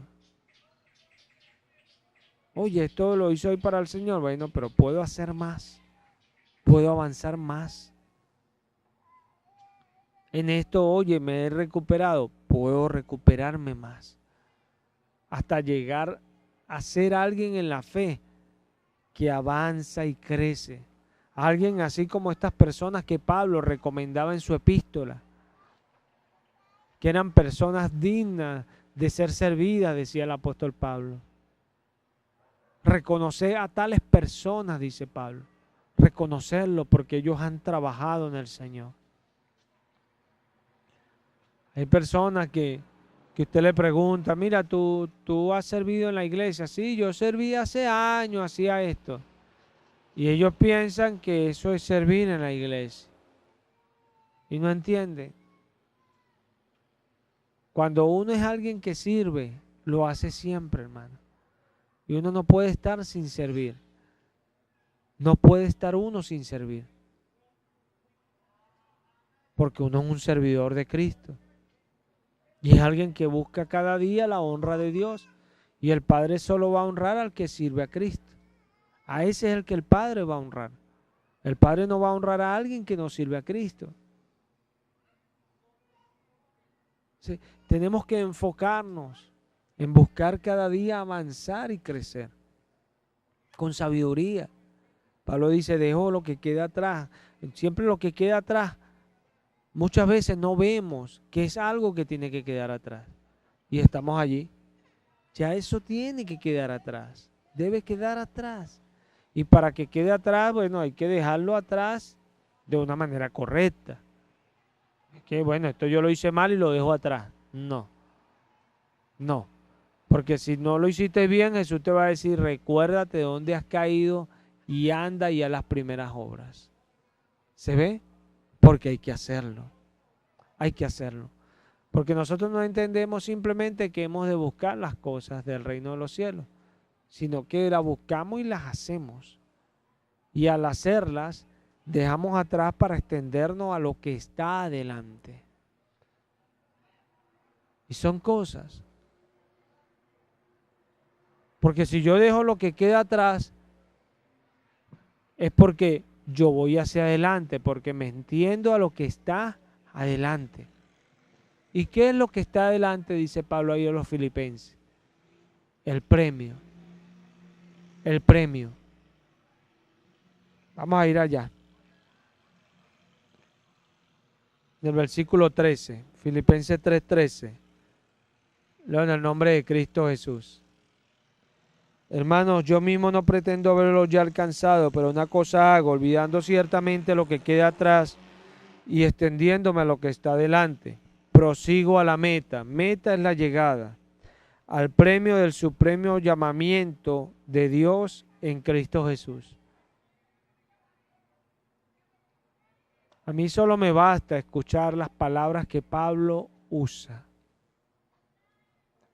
Oye, esto lo hice hoy para el Señor, bueno, pero puedo hacer más, puedo avanzar más. En esto, oye, me he recuperado, puedo recuperarme más. Hasta llegar a ser alguien en la fe que avanza y crece. Alguien así como estas personas que Pablo recomendaba en su epístola, que eran personas dignas de ser servidas, decía el apóstol Pablo. Reconocer a tales personas, dice Pablo. Reconocerlo porque ellos han trabajado en el Señor. Hay personas que usted le pregunta, mira, tú has servido en la iglesia. Sí, yo serví hace años, hacía esto. Y ellos piensan que eso es servir en la iglesia. Y no entienden. Cuando uno es alguien que sirve, lo hace siempre, hermano. Y uno no puede estar sin servir. No puede estar uno sin servir. Porque uno es un servidor de Cristo. Y es alguien que busca cada día la honra de Dios. Y el Padre solo va a honrar al que sirve a Cristo. A ese es el que el Padre va a honrar. El Padre no va a honrar a alguien que no sirve a Cristo. Sí, tenemos que enfocarnos en buscar cada día avanzar y crecer. Con sabiduría. Pablo dice, dejo lo que queda atrás. Siempre lo que queda atrás, muchas veces no vemos que es algo que tiene que quedar atrás. Y estamos allí. Ya eso tiene que quedar atrás. Debe quedar atrás. Y para que quede atrás, bueno, hay que dejarlo atrás de una manera correcta. Que bueno, esto yo lo hice mal y lo dejo atrás. No, no. Porque si no lo hiciste bien, Jesús te va a decir, recuérdate de dónde has caído y anda ya a las primeras obras. ¿Se ve? Porque hay que hacerlo. Hay que hacerlo. Porque nosotros no entendemos simplemente que hemos de buscar las cosas del reino de los cielos, sino que las buscamos y las hacemos. Y al hacerlas, dejamos atrás para extendernos a lo que está adelante. Y son cosas. Porque si yo dejo lo que queda atrás, es porque yo voy hacia adelante, porque me entiendo a lo que está adelante. ¿Y qué es lo que está adelante? Dice Pablo ahí a los filipenses. El premio. El premio. Vamos a ir allá. Del versículo 13. Filipenses 3:13. Leo en el nombre de Cristo Jesús. Hermanos, yo mismo no pretendo haberlo ya alcanzado, pero una cosa hago, olvidando ciertamente lo que queda atrás y extendiéndome a lo que está delante. Prosigo a la meta. Meta es la llegada al premio del supremo llamamiento de Dios en Cristo Jesús. A mí solo me basta escuchar las palabras que Pablo usa.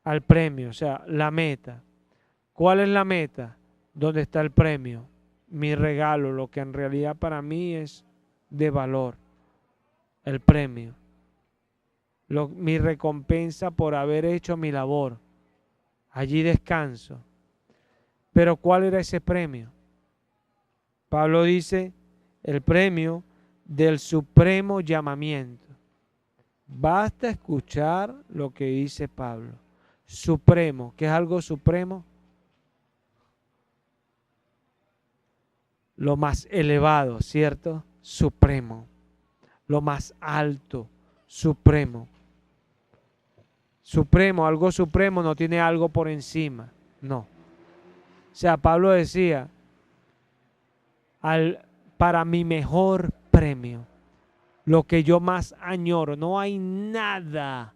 Al premio, o sea, la meta. ¿Cuál es la meta? ¿Dónde está el premio? Mi regalo, lo que en realidad para mí es de valor. El premio. Mi recompensa por haber hecho mi labor. Allí descanso. Pero ¿cuál era ese premio? Pablo dice, el premio del supremo llamamiento. Basta escuchar lo que dice Pablo. Supremo, ¿qué es algo supremo? Lo más elevado, ¿cierto? Supremo. lo más alto, supremo. Supremo, algo supremo no tiene algo por encima, no. O sea, Pablo decía, para mi mejor premio, lo que yo más añoro, no hay nada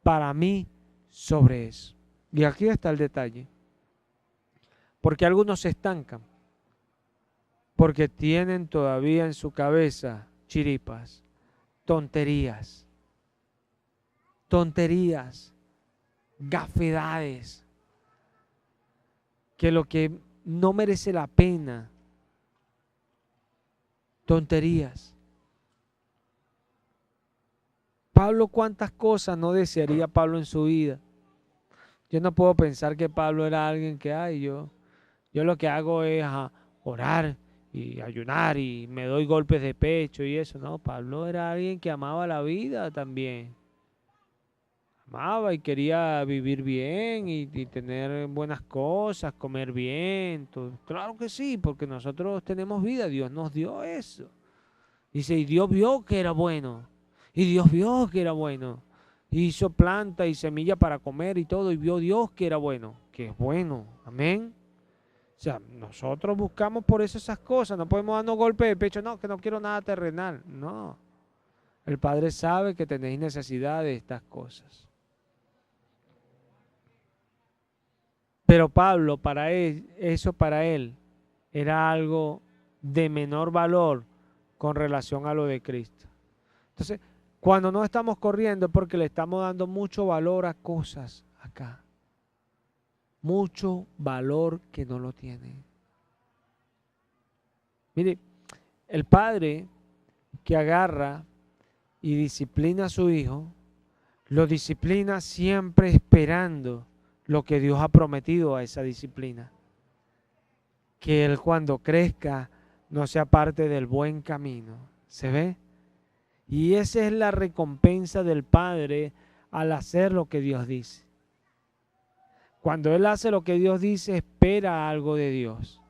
para mí sobre eso. Y aquí está el detalle. Porque algunos se estancan, porque tienen todavía en su cabeza chiripas, tonterías, gafedades, que lo que no merece la pena, tonterías. Pablo, ¿cuántas cosas no desearía Pablo en su vida? Yo no puedo pensar que Pablo era alguien que, ay, yo lo que hago es orar y ayunar y me doy golpes de pecho y eso. No, Pablo era alguien que amaba la vida también. Amaba y quería vivir bien y tener buenas cosas, comer bien. Todo. Claro que sí, porque nosotros tenemos vida, Dios nos dio eso. Dice, y Dios vio que era bueno. Y Dios vio que era bueno. Hizo planta y semilla para comer y todo, y vio Dios que era bueno, que es bueno. Amén. O sea, nosotros buscamos por eso esas cosas, no podemos darnos golpes de pecho, no, que no quiero nada terrenal. No. El Padre sabe que tenéis necesidad de estas cosas. Pero Pablo, para él, eso para él era algo de menor valor con relación a lo de Cristo. Entonces, cuando no estamos corriendo es porque le estamos dando mucho valor a cosas acá. Mucho valor que no lo tienen. Mire, el padre que agarra y disciplina a su hijo, lo disciplina siempre esperando lo que Dios ha prometido a esa disciplina. Que él cuando crezca no sea parte del buen camino. ¿Se ve? Y esa es la recompensa del Padre al hacer lo que Dios dice. Cuando Él hace lo que Dios dice, espera algo de Dios.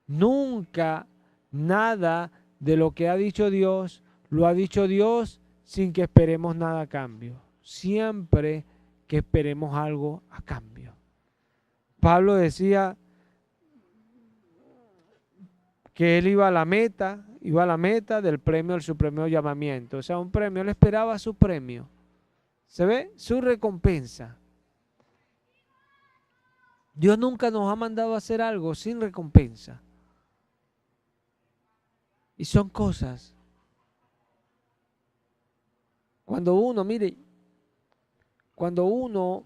Nunca nada de lo que ha dicho Dios, lo ha dicho Dios sin que esperemos nada a cambio. Siempre que esperemos algo a cambio. Pablo decía que él iba a la meta del premio al supremo llamamiento. O sea, un premio, él esperaba su premio. ¿Se ve? Su recompensa. Dios nunca nos ha mandado a hacer algo sin recompensa. Y son cosas. Cuando uno, mire, cuando uno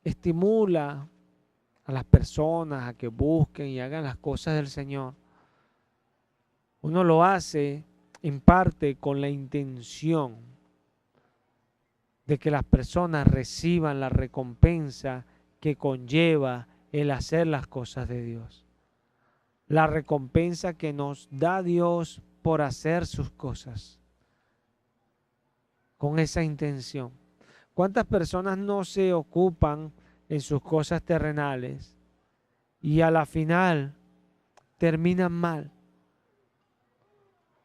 estimula a las personas a que busquen y hagan las cosas del Señor, uno lo hace en parte con la intención de que las personas reciban la recompensa que conlleva el hacer las cosas de Dios. La recompensa que nos da Dios por hacer sus cosas. Con esa intención. ¿Cuántas personas no se ocupan en sus cosas terrenales y a la final terminan mal?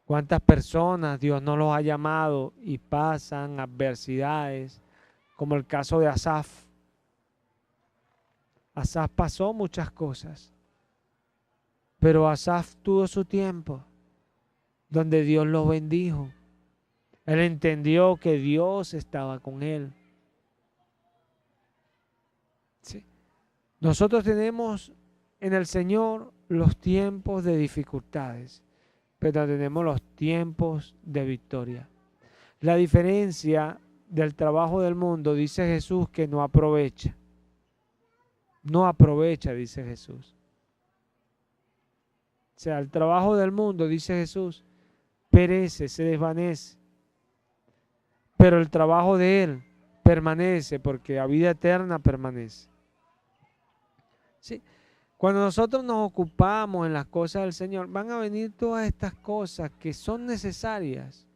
¿Cuántas personas Dios no los ha llamado y pasan adversidades, como el caso de Asaf? Asaf pasó muchas cosas, pero Asaf tuvo su tiempo donde Dios lo bendijo. Él entendió que Dios estaba con él. ¿Sí? Nosotros tenemos en el Señor los tiempos de dificultades, pero tenemos los tiempos de victoria. La diferencia del trabajo del mundo, dice Jesús, que no aprovecha. No aprovecha, dice Jesús. O sea, el trabajo del mundo, dice Jesús, perece, se desvanece. Pero el trabajo de Él permanece, porque a vida eterna permanece. ¿Sí? Cuando nosotros nos ocupamos en las cosas del Señor, van a venir todas estas cosas que son necesarias.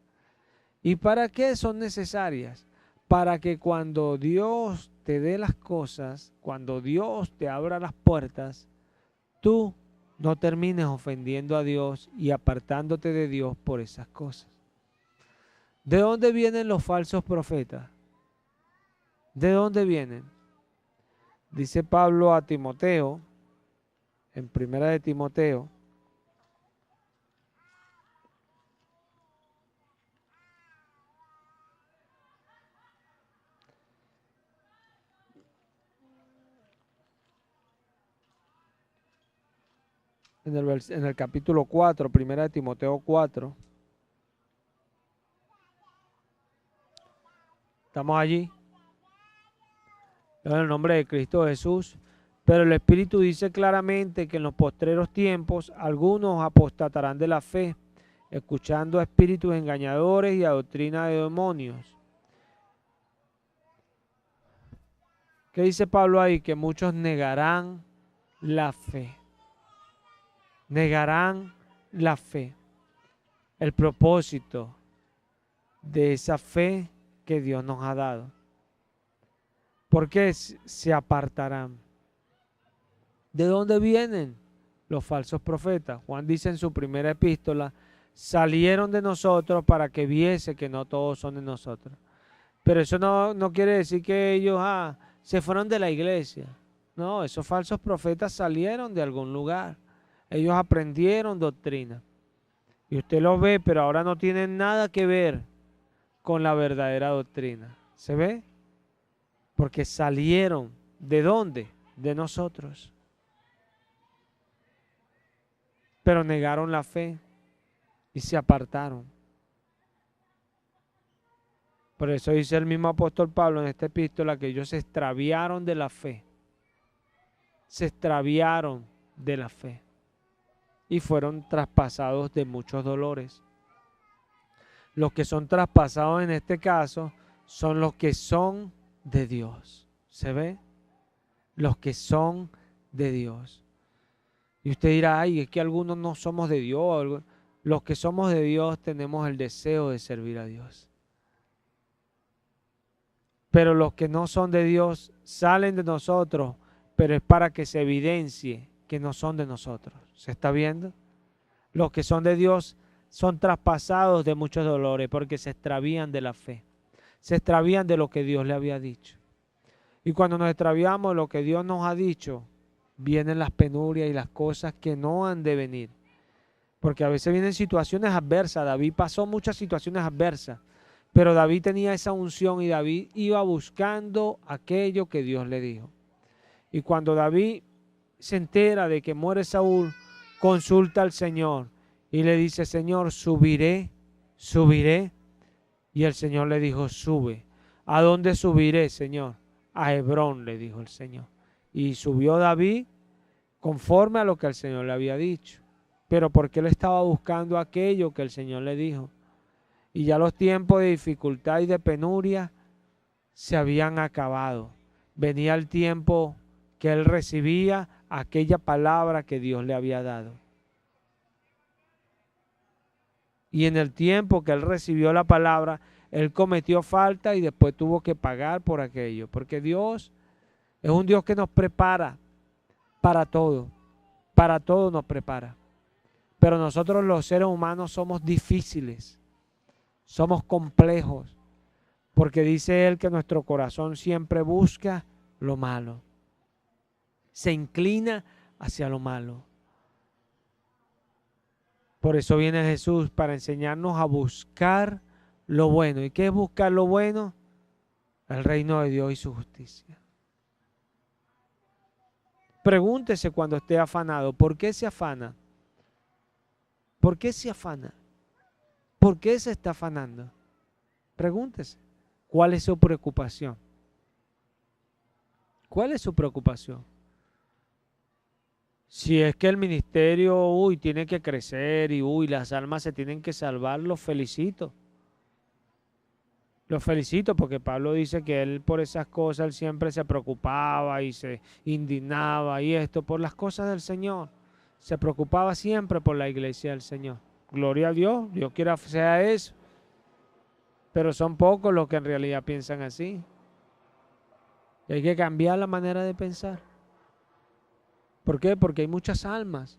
¿Y para qué son necesarias? Para que cuando Dios te dé las cosas, cuando Dios te abra las puertas, tú no termines ofendiendo a Dios y apartándote de Dios por esas cosas. ¿De dónde vienen los falsos profetas? ¿De dónde vienen? Dice Pablo a Timoteo, en primera de Timoteo, en el capítulo 4, primera de Timoteo 4. ¿Estamos allí? En el nombre de Cristo Jesús. Pero el Espíritu dice claramente que en los postreros tiempos algunos apostatarán de la fe, escuchando a espíritus engañadores y a doctrina de demonios. ¿Qué dice Pablo ahí? Que muchos negarán la fe. Negarán la fe. El propósito de esa fe que Dios nos ha dado. ¿Por qué se apartarán? ¿De dónde vienen los falsos profetas? Juan dice en su primera epístola, salieron de nosotros para que viese que no todos son de nosotros. Pero eso no quiere decir que ellos se fueron de la iglesia. No, esos falsos profetas salieron de algún lugar. Ellos aprendieron doctrina. Y usted los ve, pero ahora no tienen nada que ver con la verdadera doctrina. ¿Se ve? Porque salieron. ¿De dónde? De nosotros. Pero negaron la fe y se apartaron. Por eso dice el mismo apóstol Pablo en esta epístola que ellos se extraviaron de la fe. Se extraviaron de la fe. Y fueron traspasados de muchos dolores. Los que son traspasados en este caso son los que son de Dios. ¿Se ve? Los que son de Dios. Y usted dirá, ay, es que algunos no somos de Dios. Los que somos de Dios tenemos el deseo de servir a Dios. Pero los que no son de Dios salen de nosotros, pero es para que se evidencie que no son de nosotros. ¿Se está viendo? Los que son de Dios son traspasados de muchos dolores porque se extravían de la fe. Se extravían de lo que Dios le había dicho. Y cuando nos extraviamos de lo que Dios nos ha dicho, vienen las penurias y las cosas que no han de venir. Porque a veces vienen situaciones adversas. David pasó muchas situaciones adversas. Pero David tenía esa unción y David iba buscando aquello que Dios le dijo. Y cuando David se entera de que muere Saúl, consulta al Señor y le dice, Señor, subiré. Y el Señor le dijo, sube. ¿A dónde subiré, Señor? A Hebrón, le dijo el Señor. Y subió David conforme a lo que el Señor le había dicho. Pero porque él estaba buscando aquello que el Señor le dijo. Y ya los tiempos de dificultad y de penuria se habían acabado. Venía el tiempo que él recibía aquella palabra que Dios le había dado. Y en el tiempo que él recibió la palabra, él cometió falta y después tuvo que pagar por aquello. Porque Dios es un Dios que nos prepara para todo nos prepara. Pero nosotros los seres humanos somos difíciles. Somos complejos, porque dice él que nuestro corazón siempre busca lo malo. Se inclina hacia lo malo. Por eso viene Jesús para enseñarnos a buscar lo bueno. ¿Y qué es buscar lo bueno? El reino de Dios y su justicia. Pregúntese cuando esté afanado, ¿por qué se afana? ¿Por qué se afana? ¿Por qué se está afanando? Pregúntese, ¿cuál es su preocupación? ¿Cuál es su preocupación? Si es que el ministerio, tiene que crecer y, las almas se tienen que salvar, los felicito. Los felicito porque Pablo dice que él por esas cosas, él siempre se preocupaba y se indignaba y esto, por las cosas del Señor. Se preocupaba siempre por la iglesia del Señor. Gloria a Dios, Dios quiera sea eso. Pero son pocos los que en realidad piensan así. Y hay que cambiar la manera de pensar. ¿Por qué? Porque hay muchas almas.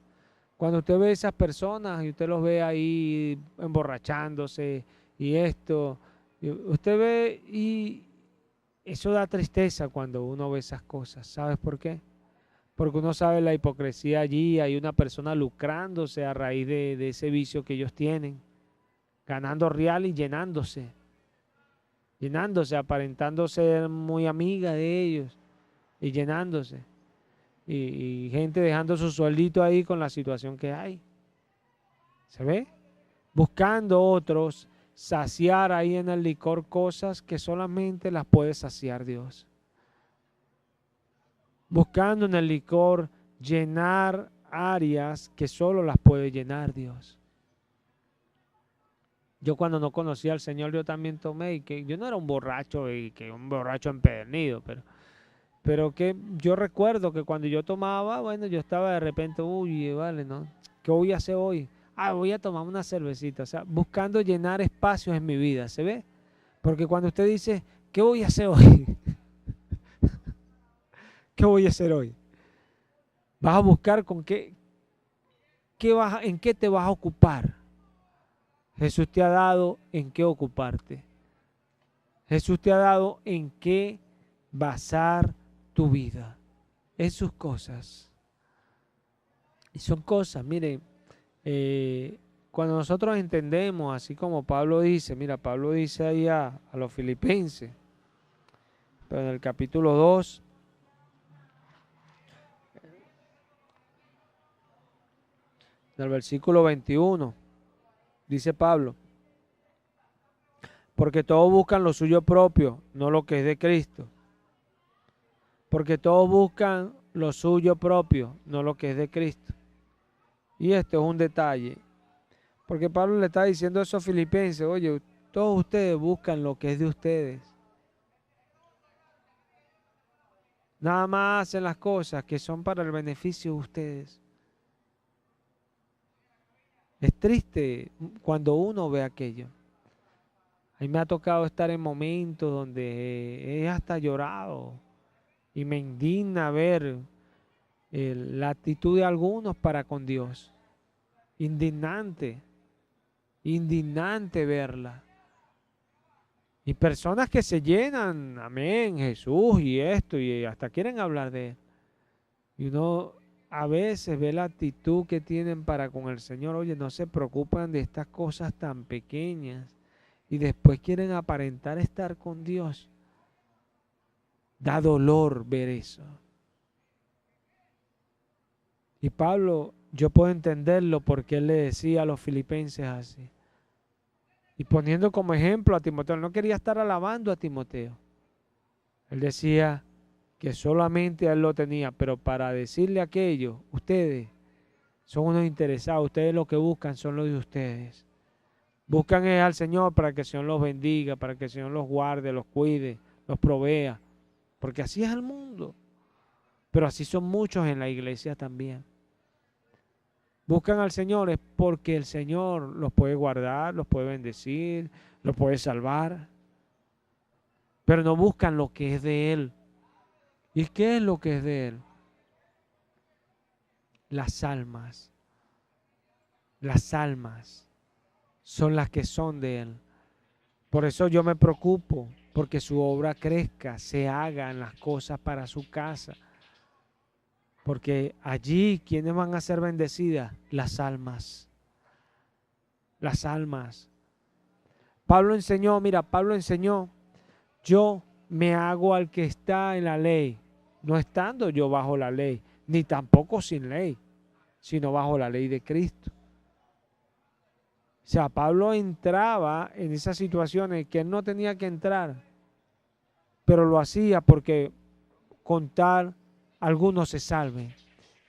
Cuando usted ve a esas personas y usted los ve ahí emborrachándose y esto. Y usted ve y eso da tristeza cuando uno ve esas cosas. ¿Sabes por qué? Porque uno sabe la hipocresía allí, hay una persona lucrándose a raíz de ese vicio que ellos tienen, ganando real y llenándose, aparentando ser muy amiga de ellos y llenándose. Y gente dejando su sueldito ahí con la situación que hay. ¿Se ve? Buscando otros, saciar ahí en el licor cosas que solamente las puede saciar Dios. Buscando en el licor llenar áreas que solo las puede llenar Dios. Yo cuando no conocía al Señor, yo también tomé, y que yo no era un borracho y que un borracho empedernido, pero que yo recuerdo que cuando yo tomaba, bueno, yo estaba de repente, uy, vale, ¿no? ¿Qué voy a hacer hoy? Ah, voy a tomar una cervecita, o sea, buscando llenar espacios en mi vida, ¿se ve? Porque cuando usted dice, ¿qué voy a hacer hoy? ¿Qué voy a hacer hoy? Vas a buscar con en qué te vas a ocupar. Jesús te ha dado en qué ocuparte. Jesús te ha dado en qué basar tu vida. En sus cosas. Y son cosas, miren, cuando nosotros entendemos, así como Pablo dice, mira, Pablo dice ahí a los filipenses, pero en el capítulo 2, del versículo 21, dice Pablo, porque todos buscan lo suyo propio, no lo que es de Cristo. Porque todos buscan lo suyo propio, no lo que es de Cristo. Y esto es un detalle, porque Pablo le está diciendo eso a Filipenses, oye, todos ustedes buscan lo que es de ustedes. Nada más hacen las cosas que son para el beneficio de ustedes. Es triste cuando uno ve aquello. A mí me ha tocado estar en momentos donde he hasta llorado y me indigna ver la actitud de algunos para con Dios. Indignante, indignante verla. Y personas que se llenan, amén, Jesús y esto, y hasta quieren hablar de él. Y uno a veces ve la actitud que tienen para con el Señor. Oye, no se preocupan de estas cosas tan pequeñas y después quieren aparentar estar con Dios. Da dolor ver eso. Y Pablo, yo puedo entenderlo porque él le decía a los filipenses así. Y poniendo como ejemplo a Timoteo, él no quería estar alabando a Timoteo. Él decía que solamente él lo tenía, pero para decirle aquello, ustedes son unos interesados, ustedes lo que buscan son lo de ustedes. Buscan al Señor para que el Señor los bendiga, para que el Señor los guarde, los cuide, los provea, porque así es el mundo. Pero así son muchos en la iglesia también. Buscan al Señor es porque el Señor los puede guardar, los puede bendecir, los puede salvar. Pero no buscan lo que es de Él. ¿Y qué es lo que es de Él? Las almas. Las almas son las que son de Él. Por eso yo me preocupo, porque su obra crezca, se hagan las cosas para su casa. Porque allí, ¿quiénes van a ser bendecidas? Las almas. Las almas. Pablo enseñó, mira, Pablo enseñó, yo me hago al que está en la ley, no estando yo bajo la ley, ni tampoco sin ley, sino bajo la ley de Cristo. O sea, Pablo entraba en esas situaciones que él no tenía que entrar, pero lo hacía porque con tal algunos se salven.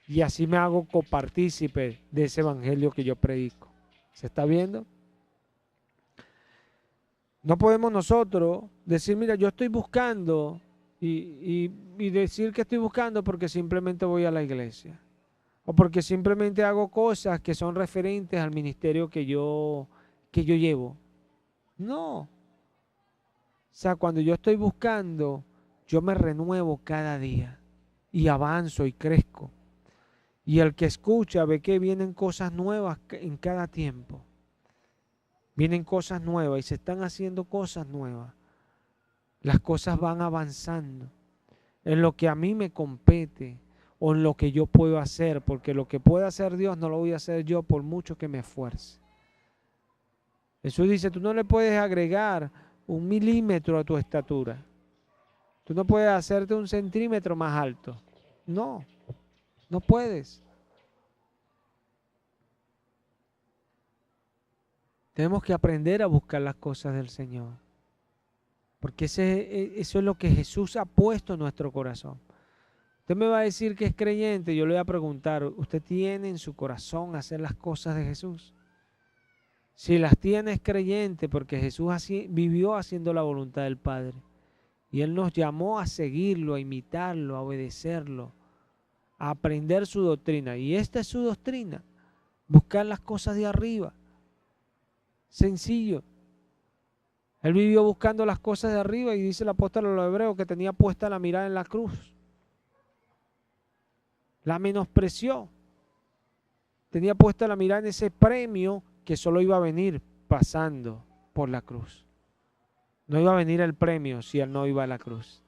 Y así me hago copartícipe de ese evangelio que yo predico. ¿Se está viendo? No podemos nosotros decir, mira, yo estoy buscando y decir que estoy buscando porque simplemente voy a la iglesia. O porque simplemente hago cosas que son referentes al ministerio que yo llevo. No. O sea, cuando yo estoy buscando, yo me renuevo cada día y avanzo y crezco. Y el que escucha ve que vienen cosas nuevas en cada tiempo. Vienen cosas nuevas y se están haciendo cosas nuevas. Las cosas van avanzando en lo que a mí me compete o en lo que yo puedo hacer, porque lo que puede hacer Dios no lo voy a hacer yo por mucho que me esfuerce. Jesús dice, tú no le puedes agregar 1 milímetro a tu estatura. Tú no puedes hacerte 1 centímetro más alto. No, no puedes. Tenemos que aprender a buscar las cosas del Señor. Porque eso es lo que Jesús ha puesto en nuestro corazón. Usted me va a decir que es creyente, yo le voy a preguntar, ¿usted tiene en su corazón hacer las cosas de Jesús? Si las tiene es creyente, porque Jesús así vivió haciendo la voluntad del Padre. Y Él nos llamó a seguirlo, a imitarlo, a obedecerlo, a aprender su doctrina. Y esta es su doctrina, buscar las cosas de arriba. Sencillo. Él vivió buscando las cosas de arriba y dice el apóstol a los hebreos que tenía puesta la mirada en la cruz. La menospreció. Tenía puesta la mirada en ese premio que solo iba a venir pasando por la cruz. No iba a venir el premio si él no iba a la cruz.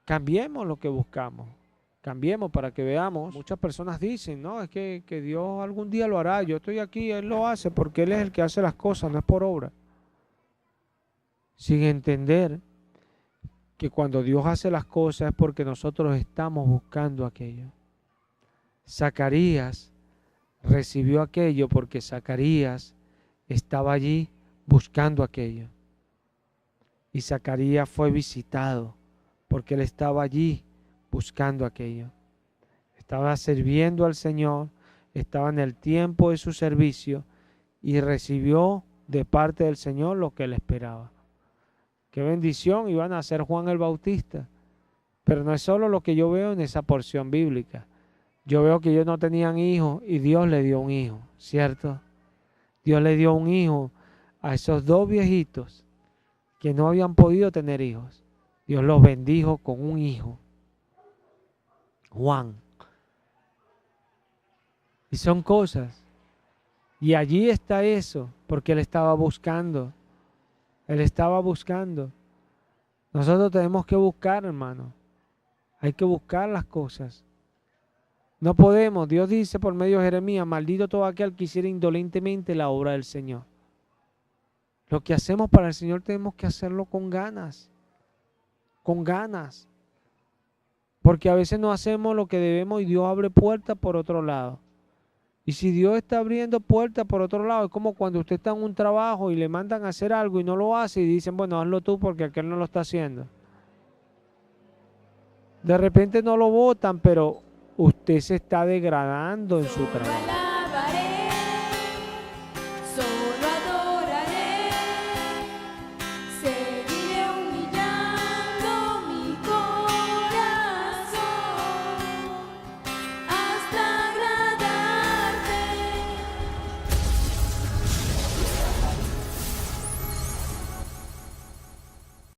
Cambiemos lo que buscamos. Cambiemos para que veamos. Muchas personas dicen, no, es que Dios algún día lo hará. Yo estoy aquí, Él lo hace porque Él es el que hace las cosas, no es por obra. Sin entender que cuando Dios hace las cosas es porque nosotros estamos buscando aquello. Zacarías recibió aquello porque Zacarías estaba allí buscando aquello. Y Zacarías fue visitado porque él estaba allí buscando aquello. Estaba sirviendo al Señor, estaba en el tiempo de su servicio y recibió de parte del Señor lo que él esperaba. Qué bendición iban a ser Juan el Bautista. Pero no es solo lo que yo veo en esa porción bíblica. Yo veo que ellos no tenían hijos y Dios le dio un hijo, ¿cierto? Dios le dio un hijo a esos dos viejitos que no habían podido tener hijos. Dios los bendijo con un hijo, Juan. Y son cosas. Y allí está eso, porque él estaba buscando. Él estaba buscando. Nosotros tenemos que buscar, hermano. Hay que buscar las cosas. No podemos. Dios dice por medio de Jeremías, maldito todo aquel que hiciera indolentemente la obra del Señor. Lo que hacemos para el Señor tenemos que hacerlo con ganas. Con ganas. Porque a veces no hacemos lo que debemos y Dios abre puertas por otro lado. Y si Dios está abriendo puertas por otro lado, es como cuando usted está en un trabajo y le mandan a hacer algo y no lo hace y dicen, bueno, hazlo tú porque aquel no lo está haciendo. De repente no lo votan, pero usted se está degradando en su trabajo.